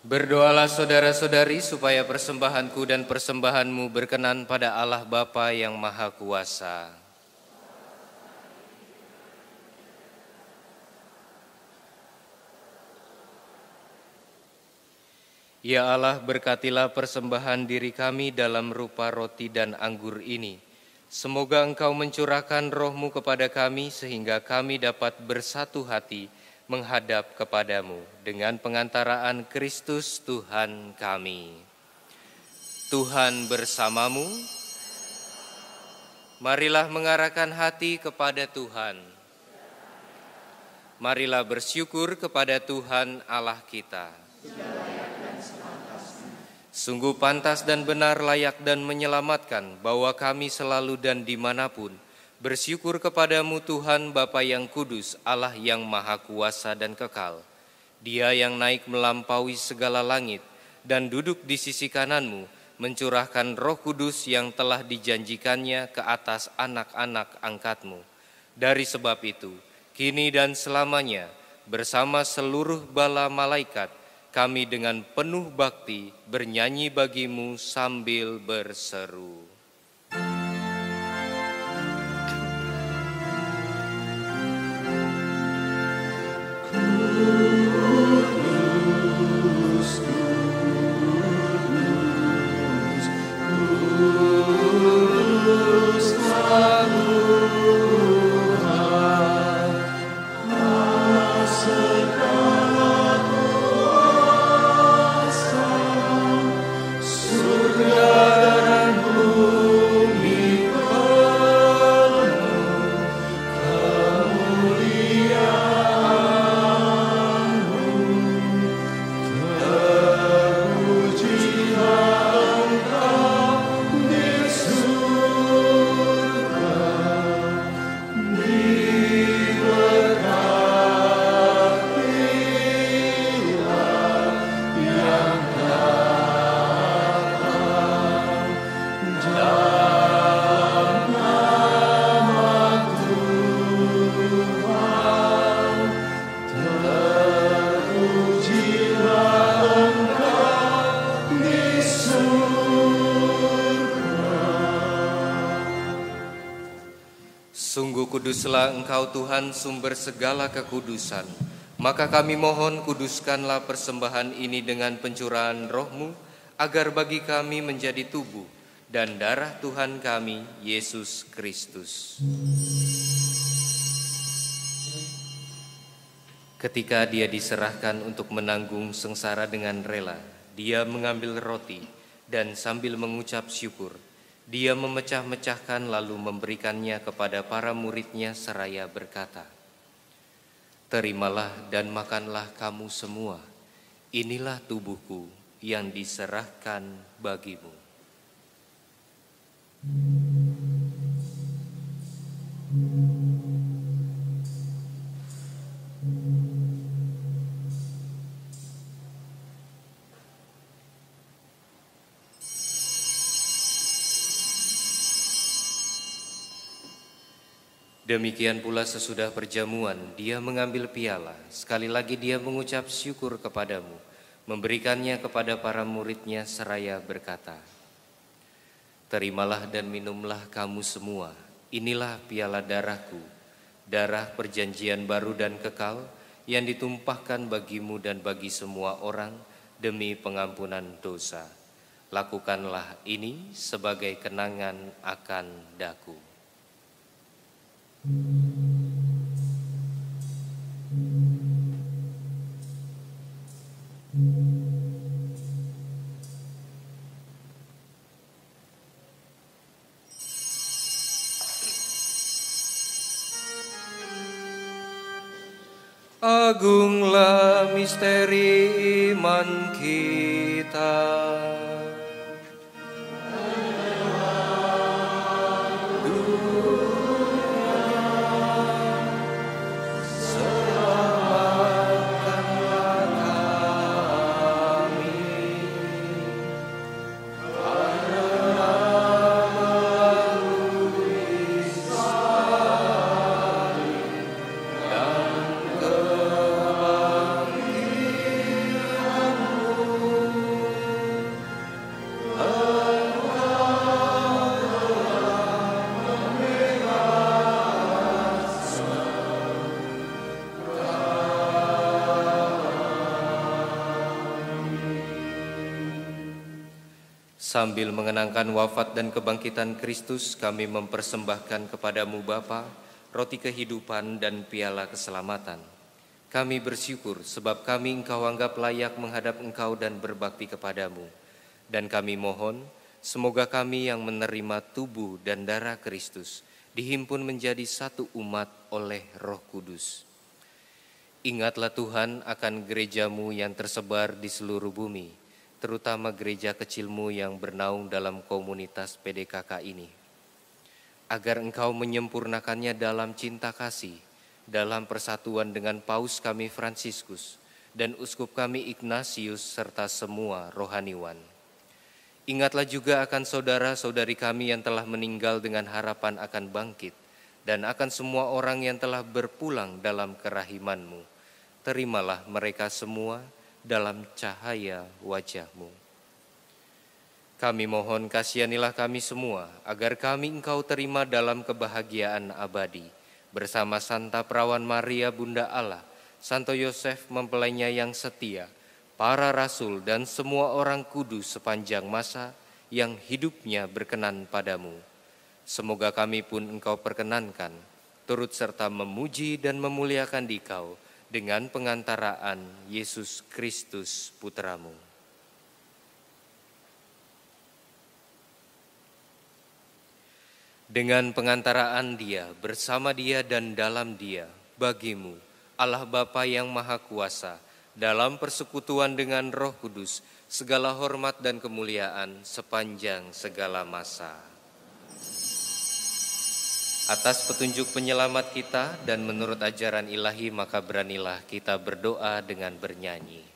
Berdoalah saudara-saudari supaya persembahanku dan persembahanmu berkenan pada Allah Bapa yang Maha Kuasa. Ya Allah, berkatilah persembahan diri kami dalam rupa roti dan anggur ini. Semoga Engkau mencurahkan roh-Mu kepada kami sehingga kami dapat bersatu hati menghadap kepadamu dengan pengantaraan Kristus Tuhan kami. Tuhan bersamamu. Marilah mengarahkan hati kepada Tuhan. Marilah bersyukur kepada Tuhan Allah kita. Sungguh pantas dan benar, layak dan menyelamatkan bahwa kami selalu dan dimanapun bersyukur kepadamu Tuhan Bapa yang kudus, Allah yang maha kuasa dan kekal. Dia yang naik melampaui segala langit dan duduk di sisi kananmu, mencurahkan Roh Kudus yang telah dijanjikannya ke atas anak-anak angkatmu. Dari sebab itu, kini dan selamanya, bersama seluruh bala malaikat, kami dengan penuh bakti bernyanyi bagimu sambil berseru. Kuduslah Engkau Tuhan, sumber segala kekudusan. Maka kami mohon, kuduskanlah persembahan ini dengan pencurahan Roh-Mu, agar bagi kami menjadi tubuh dan darah Tuhan kami, Yesus Kristus. Ketika Dia diserahkan untuk menanggung sengsara dengan rela, Dia mengambil roti dan sambil mengucap syukur, Dia memecah-mecahkan lalu memberikannya kepada para murid-Nya seraya berkata, "Terimalah dan makanlah kamu semua, inilah tubuhku yang diserahkan bagimu." Demikian pula sesudah perjamuan, Dia mengambil piala. Sekali lagi Dia mengucap syukur kepadamu, memberikannya kepada para murid-Nya seraya berkata, "Terimalah dan minumlah kamu semua, inilah piala darahku, darah perjanjian baru dan kekal, yang ditumpahkan bagimu dan bagi semua orang demi pengampunan dosa. Lakukanlah ini sebagai kenangan akan daku." Agunglah misteri iman kita. Sambil mengenangkan wafat dan kebangkitan Kristus, kami mempersembahkan kepadamu Bapa, roti kehidupan dan piala keselamatan. Kami bersyukur sebab kami Engkau anggap layak menghadap Engkau dan berbakti kepadamu. Dan kami mohon, semoga kami yang menerima tubuh dan darah Kristus dihimpun menjadi satu umat oleh Roh Kudus. Ingatlah Tuhan akan gerejamu yang tersebar di seluruh bumi, terutama gereja kecilmu yang bernaung dalam komunitas PDKK ini. Agar Engkau menyempurnakannya dalam cinta kasih, dalam persatuan dengan Paus kami Fransiskus dan Uskup kami Ignatius serta semua rohaniwan. Ingatlah juga akan saudara-saudari kami yang telah meninggal dengan harapan akan bangkit, dan akan semua orang yang telah berpulang dalam kerahiman-Mu. Terimalah mereka semua dalam cahaya wajah-Mu. Kami mohon kasihanilah kami semua, agar kami Engkau terima dalam kebahagiaan abadi, bersama Santa Perawan Maria Bunda Allah, Santo Yosef mempelainya yang setia, para rasul dan semua orang kudus sepanjang masa yang hidupnya berkenan padamu. Semoga kami pun Engkau perkenankan, turut serta memuji dan memuliakan Dikau dengan pengantaraan Yesus Kristus Putra-Mu. Dengan pengantaraan Dia, bersama Dia dan dalam Dia, bagimu, Allah Bapa yang Maha Kuasa, dalam persekutuan dengan Roh Kudus, segala hormat dan kemuliaan sepanjang segala masa. Atas petunjuk penyelamat kita dan menurut ajaran ilahi, maka beranilah kita berdoa dengan bernyanyi.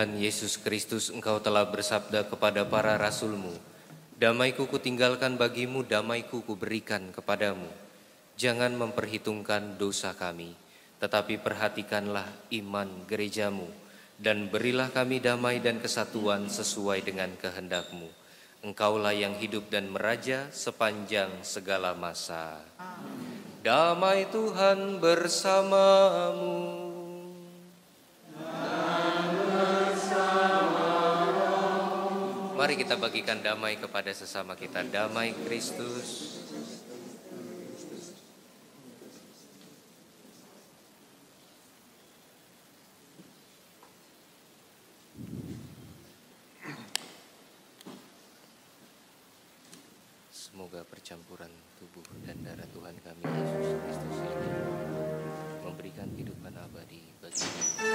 Tuhan Yesus Kristus, Engkau telah bersabda kepada para rasul-Mu, damai-Ku kutinggalkan bagimu, damai-Ku kuberikan kepadamu. Jangan memperhitungkan dosa kami, tetapi perhatikanlah iman gereja-Mu, dan berilah kami damai dan kesatuan sesuai dengan kehendak-Mu. Engkaulah yang hidup dan meraja sepanjang segala masa. Amin. Damai Tuhan bersamamu. Mari kita bagikan damai kepada sesama kita. Damai Kristus. Semoga percampuran tubuh dan darah Tuhan kami Yesus Kristus ini memberikan kehidupan abadi bagi kita.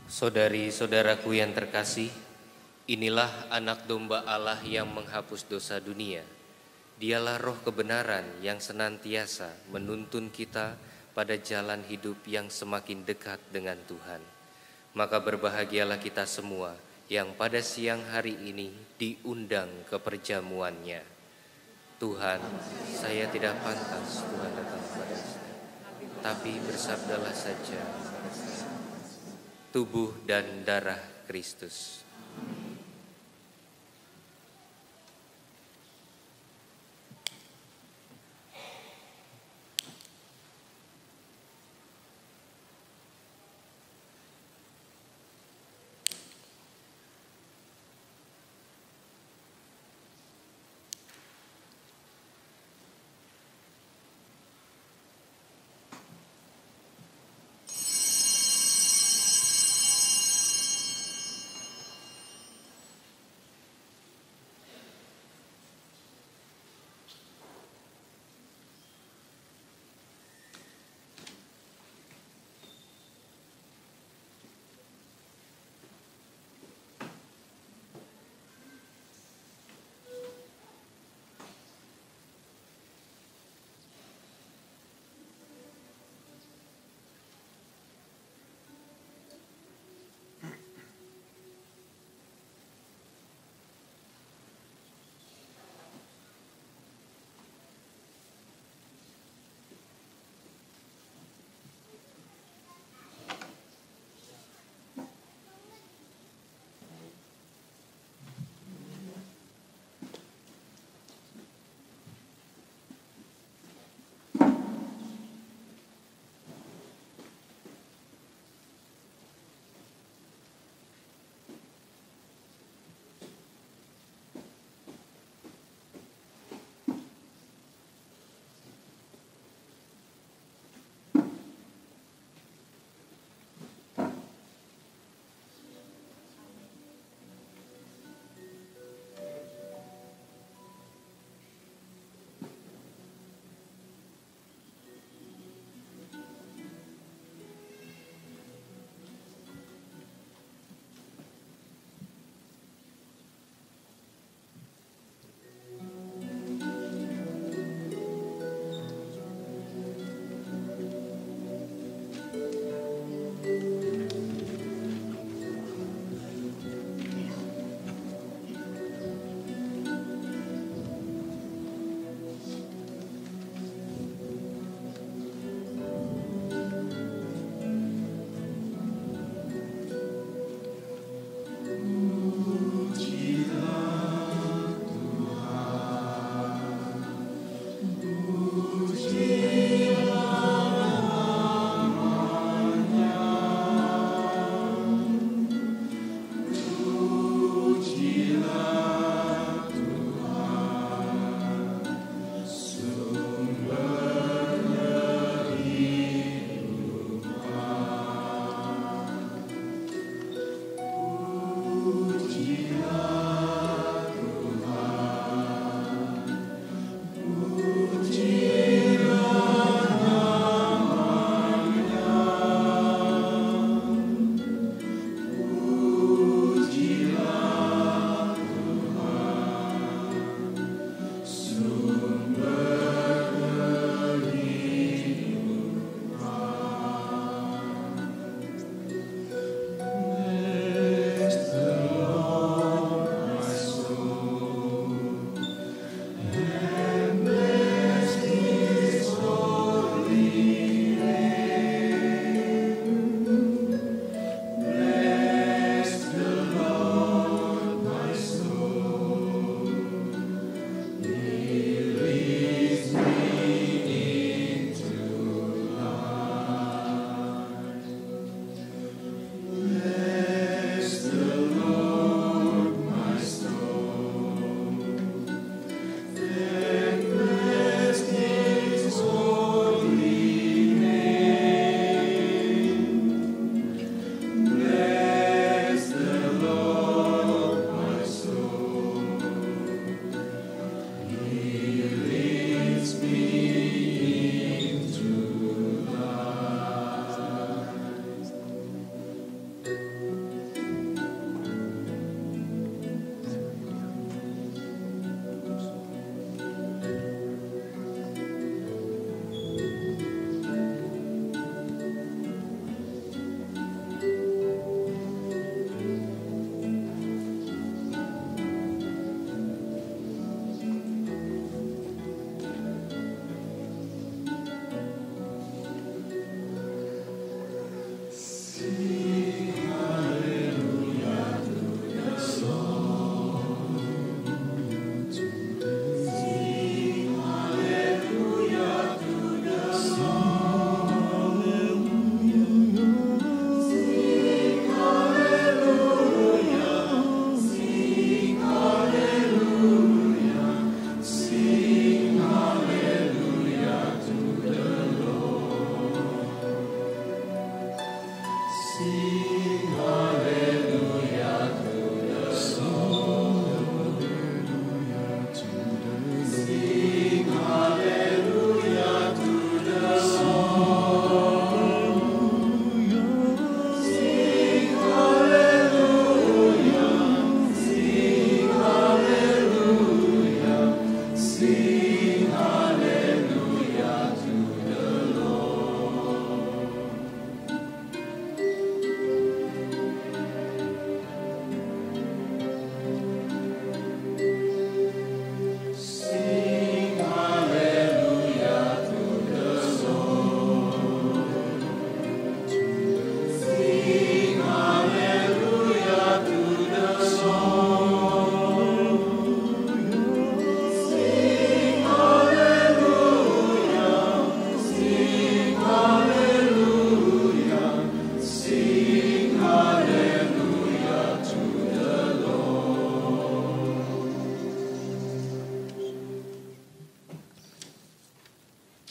Saudari-saudaraku yang terkasih, inilah anak domba Allah yang menghapus dosa dunia. Dialah roh kebenaran yang senantiasa menuntun kita pada jalan hidup yang semakin dekat dengan Tuhan. Maka berbahagialah kita semua yang pada siang hari ini diundang ke perjamuannya. Tuhan, saya tidak pantas Tuhan datang kepada saya, tapi bersabdalah saja. Tubuh dan darah Kristus.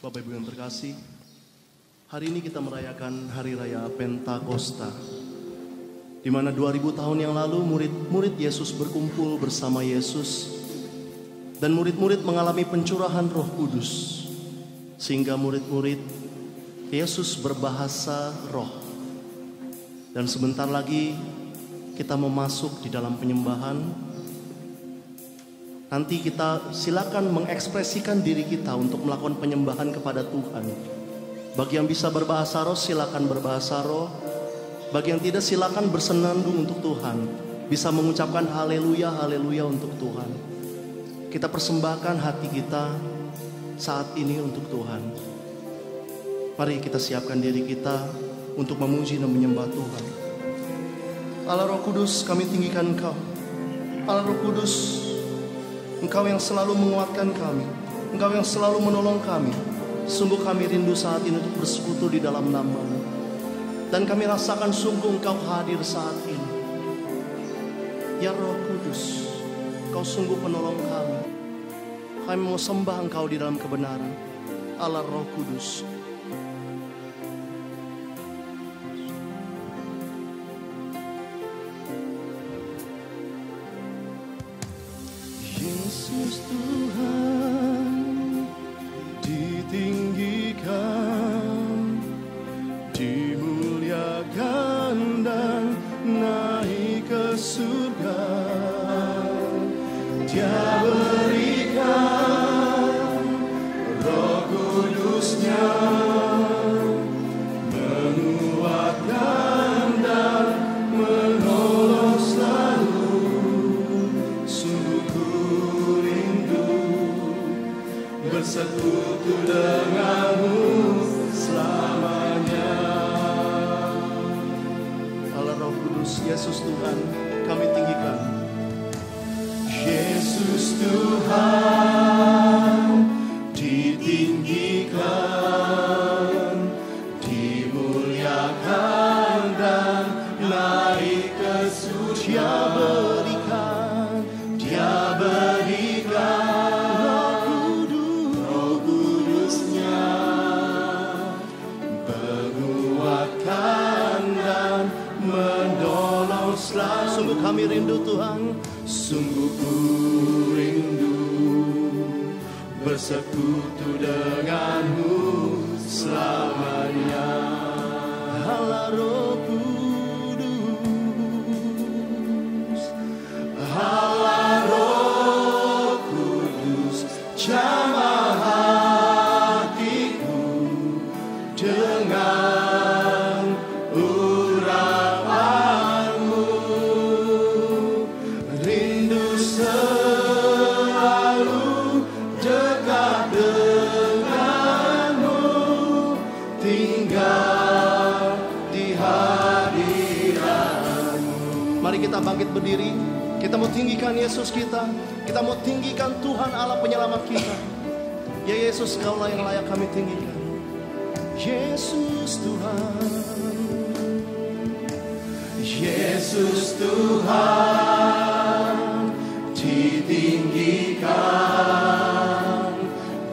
Bapak Ibu yang terkasih, hari ini kita merayakan Hari Raya Pentakosta, di mana 2000 tahun yang lalu murid-murid Yesus berkumpul bersama Yesus, dan murid-murid mengalami pencurahan Roh Kudus, sehingga murid-murid Yesus berbahasa roh. Dan sebentar lagi kita memasuk di dalam penyembahan. Nanti kita silakan mengekspresikan diri kita untuk melakukan penyembahan kepada Tuhan. Bagi yang bisa berbahasa roh, silakan berbahasa roh. Bagi yang tidak, silakan bersenandung untuk Tuhan. Bisa mengucapkan haleluya, haleluya untuk Tuhan. Kita persembahkan hati kita saat ini untuk Tuhan. Mari kita siapkan diri kita untuk memuji dan menyembah Tuhan. Allah Roh Kudus, kami tinggikan Engkau. Allah Roh Kudus, Engkau yang selalu menguatkan kami, Engkau yang selalu menolong kami. Sungguh kami rindu saat ini untuk bersekutu di dalam nama-Mu. Dan kami rasakan sungguh Engkau hadir saat ini. Ya Roh Kudus, Engkau sungguh penolong kami. Kami mau sembah Engkau di dalam kebenaran. Allah Roh Kudus, Yesus Tuhan ditinggikan, dimuliakan dan naik ke surga. Dia berikan Roh Kudus-Nya, menguatkan dan menolong selalu. Bersekutu denganmu selamanya. Allah Roh Kudus, Yesus Tuhan, kami tinggikan. Yesus Tuhan ditinggikan, dimuliakan dan naik ke surga. Dia berikan Roh Kudus-Nya, menguatkan dan menolong selalu. Sungguh kami rindu Tuhan, sungguh ku rindu bersekutu denganmu selamanya. Allah Roh Kudus, Allah Roh Kudus, jamah hatiku dengan urapanmu. Rindu selalu dekat denganmu, tinggal di hadiratmu. Mari kita bangkit berdiri. Kita mau tinggikan Yesus kita. Kita mau tinggikan Tuhan Allah penyelamat kita. Ya Yesus, Kaulah yang layak kami tinggikan. Yesus Tuhan, Yesus Tuhan ditinggikan,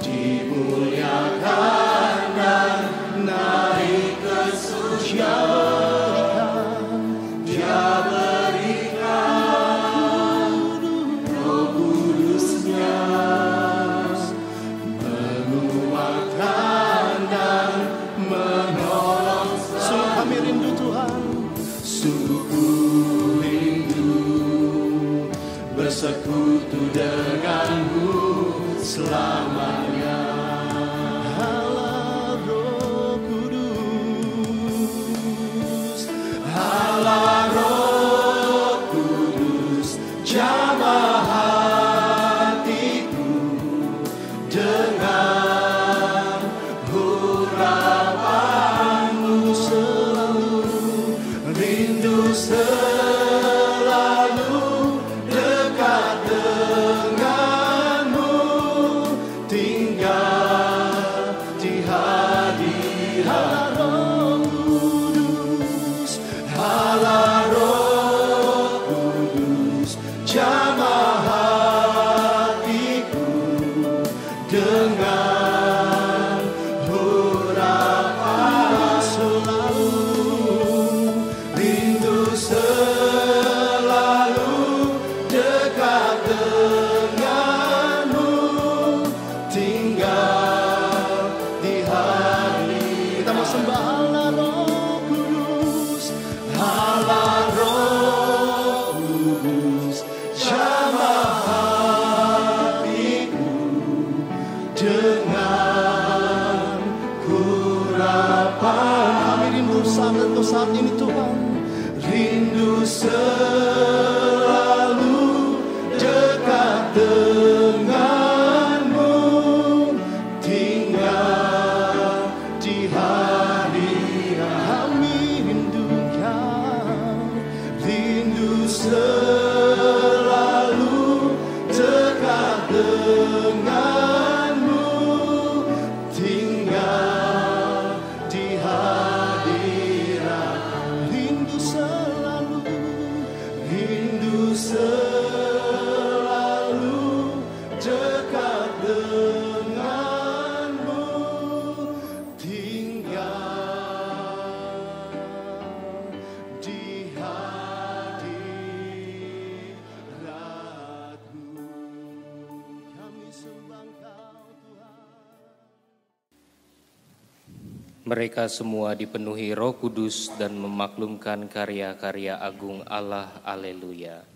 dimuliakan dan naik ke surga. bersekutu denganmu selamanya. Allah Roh Kudus, Allah Roh Kudus, jamah hatiku dengan harapanmu selalu, rindu selalu dekat denganmu, tinggal di hadirat Roh Kudus. Allah Roh Kudus, jamah hatiku dengan harapan selalu, rindu selalu dekat denganmu, tinggal di hadirat. kita mau sembah Allah Roh Kudus. Allah Roh Kudus, jamah hatiku dengan harapan. Kami rindu saat ini Tuhan. Rindu selalu dekat denganmu, tinggal di hadirat. Kami rindu Rindu selalu dekat denganmu, tinggal di hadirat. rindu selalu, Rindu selalu dekat denganmu, tinggal di hadiratmu. kami sembah Kau Tuhan. Mereka semua dipenuhi Roh Kudus dan memaklumkan karya-karya agung Allah. Haleluya.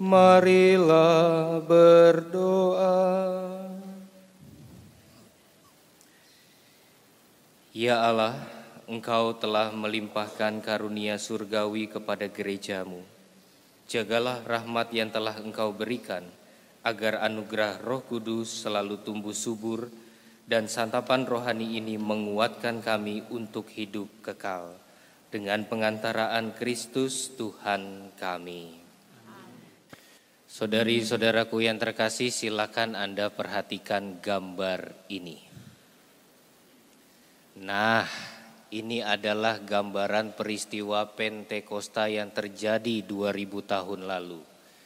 Marilah berdoa. Ya Allah, Engkau telah melimpahkan karunia surgawi kepada gerejamu. Jagalah rahmat yang telah Engkau berikan, agar anugerah Roh Kudus selalu tumbuh subur, dan santapan rohani ini menguatkan kami untuk hidup kekal dengan pengantaraan Kristus Tuhan kami. Saudari-saudaraku yang terkasih, silakan Anda perhatikan gambar ini. Nah, ini adalah gambaran peristiwa Pentakosta yang terjadi 2000 tahun lalu,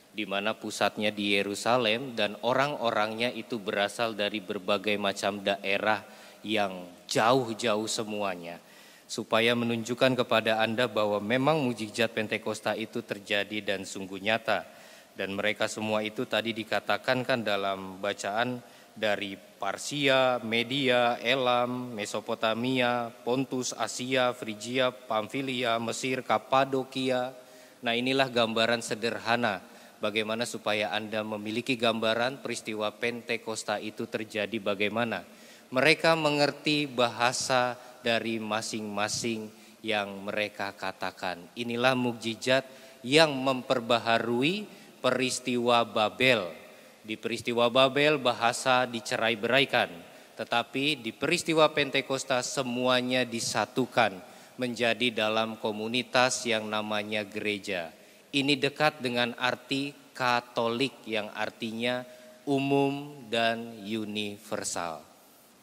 di mana pusatnya di Yerusalem dan orang-orangnya itu berasal dari berbagai macam daerah yang jauh-jauh semuanya, supaya menunjukkan kepada Anda bahwa memang mukjizat Pentakosta itu terjadi dan sungguh nyata. Dan mereka semua itu tadi dikatakan kan dalam bacaan dari Parsia, Media, Elam, Mesopotamia, Pontus, Asia, Frigia, Pamfilia, Mesir, Kapadokia. Nah, inilah gambaran sederhana bagaimana supaya Anda memiliki gambaran peristiwa Pentakosta itu terjadi bagaimana. Mereka mengerti bahasa dari masing-masing yang mereka katakan. Inilah mukjizat yang memperbaharui peristiwa Babel. Di peristiwa Babel bahasa dicerai-beraikan, tetapi di peristiwa Pentakosta semuanya disatukan menjadi dalam komunitas yang namanya gereja. Ini dekat dengan arti Katolik yang artinya umum dan universal.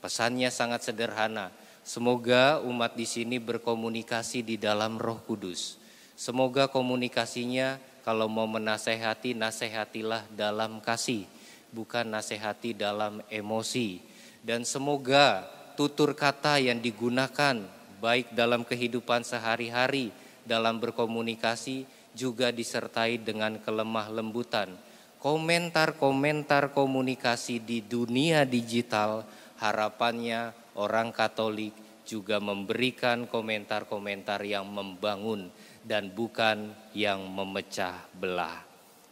Pesannya sangat sederhana. Semoga umat di sini berkomunikasi di dalam Roh Kudus. Semoga komunikasinya kalau mau menasehati, nasehatilah dalam kasih, bukan nasehati dalam emosi. Dan semoga tutur kata yang digunakan baik dalam kehidupan sehari-hari, dalam berkomunikasi juga disertai dengan kelemah lembutan. Komentar-komentar komunikasi di dunia digital, harapannya orang Katolik juga memberikan komentar-komentar yang membangun dan bukan yang memecah belah.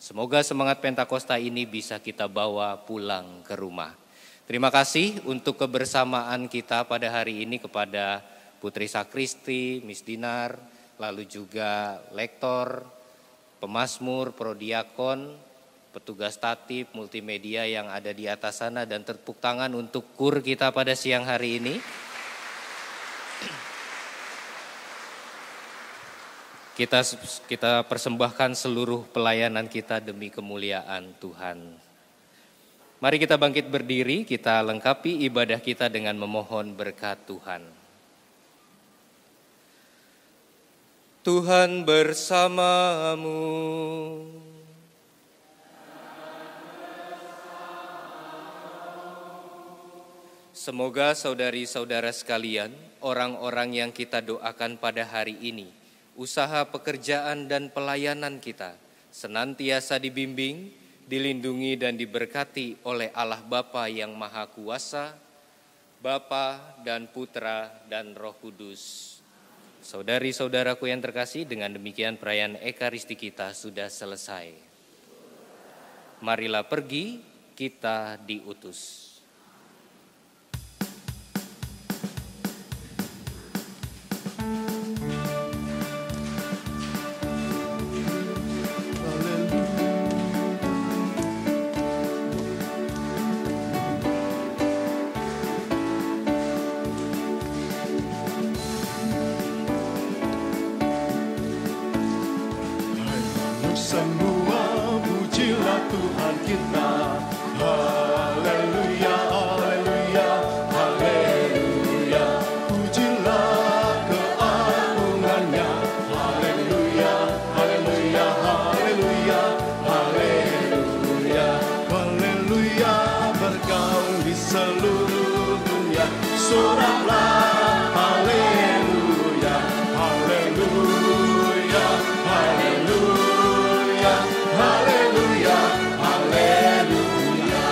Semoga semangat Pentakosta ini bisa kita bawa pulang ke rumah. Terima kasih untuk kebersamaan kita pada hari ini kepada Putri Sakristi, Miss Dinar, lalu juga lektor, pemazmur, prodiakon, petugas tatip, multimedia yang ada di atas sana, dan tepuk tangan untuk kur kita pada siang hari ini. Kita persembahkan seluruh pelayanan kita demi kemuliaan Tuhan. Mari kita bangkit berdiri, kita lengkapi ibadah kita dengan memohon berkat Tuhan. Tuhan bersamamu. Semoga saudari-saudara sekalian, orang-orang yang kita doakan pada hari ini, usaha pekerjaan dan pelayanan kita senantiasa dibimbing, dilindungi dan diberkati oleh Allah Bapa yang Maha Kuasa, Bapa dan Putra dan Roh Kudus. Saudari-saudaraku yang terkasih, dengan demikian perayaan Ekaristi kita sudah selesai. Marilah pergi, kita diutus. Semua pujilah Tuhan kita. Haleluya, haleluya, haleluya. Pujilah keagungannya. Haleluya, haleluya, haleluya, haleluya. Haleluya, bergaul di seluruh dunia. Soraklah haleluya, haleluya, haleluya. Haleluya, haleluya.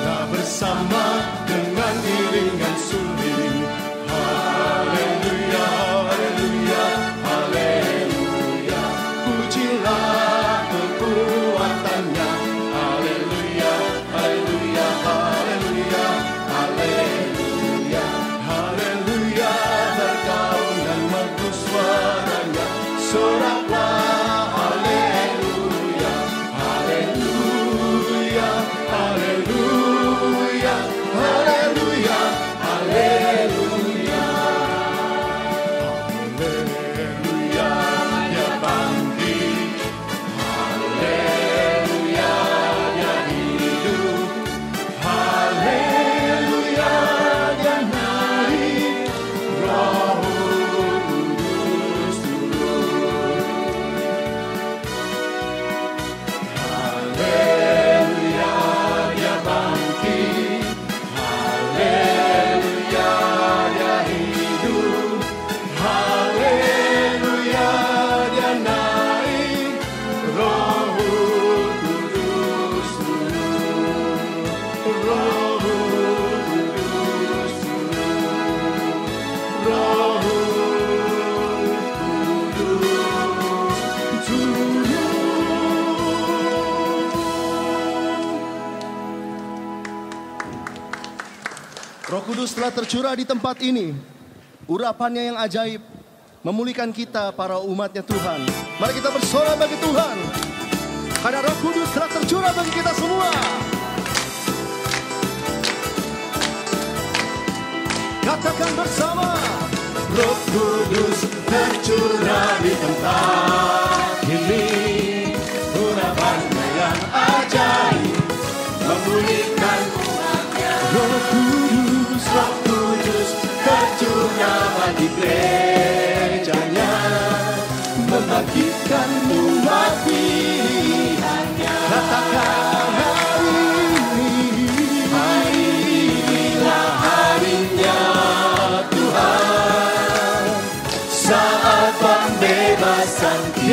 Nah, bersama dengan iringan suling. Haleluya, haleluya, haleluya. Pujilah kekuatannya. Haleluya, haleluya, haleluya, haleluya. Haleluya, bergaul dan merdu suaranya. Soraklah haleluya, haleluya, haleluya, haleluya, haleluya. Haleluya, dia bangkit. Haleluya, dia hidup. Haleluya, dia naik. Roh Kudus turun. Haleluya, dia bangkit. Haleluya, dia hidup. Haleluya, dia naik. Roh Kudus turun. Roh Kudus turun. Roh Kudus turun. Roh Kudus telah tercurah di tempat ini. Urapannya yang ajaib memulihkan kita para umatnya Tuhan. Mari kita bersorak bagi Tuhan, karena Roh Kudus telah tercurah bagi kita semua. Katakan bersama. Roh Kudus tercurah di tempat ini. Urapannya yang ajaib memulihkan umatnya. Roh Kudus tercurah bagi gerejanya, membangkitkan umat pilihannya. Katakan hari inilah harinya Tuhan, saat pembebasan kita.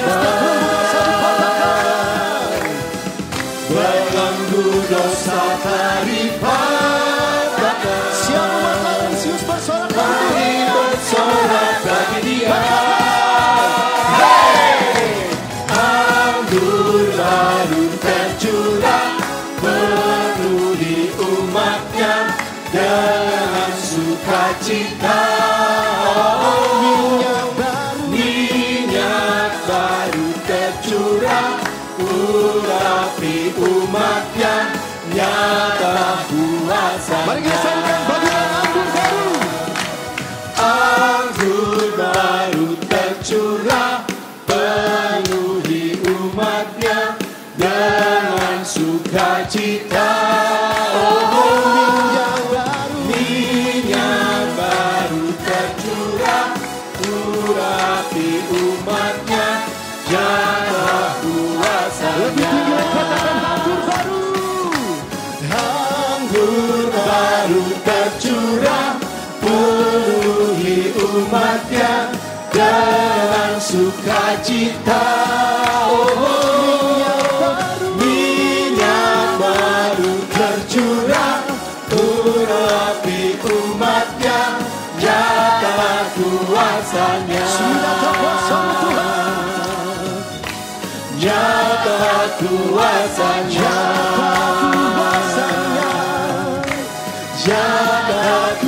tercurah, penuhi umatnya dengan sukacita. Minyak baru tercurah, urapi umatnya, nyata kuasanya. Anggur baru tercurah, penuhi umatnya dengan sukacita. Minyak baru tercurah, urapi umatnya, nyata kuasanya. Nyata kuasanya. Nyata kuasanya.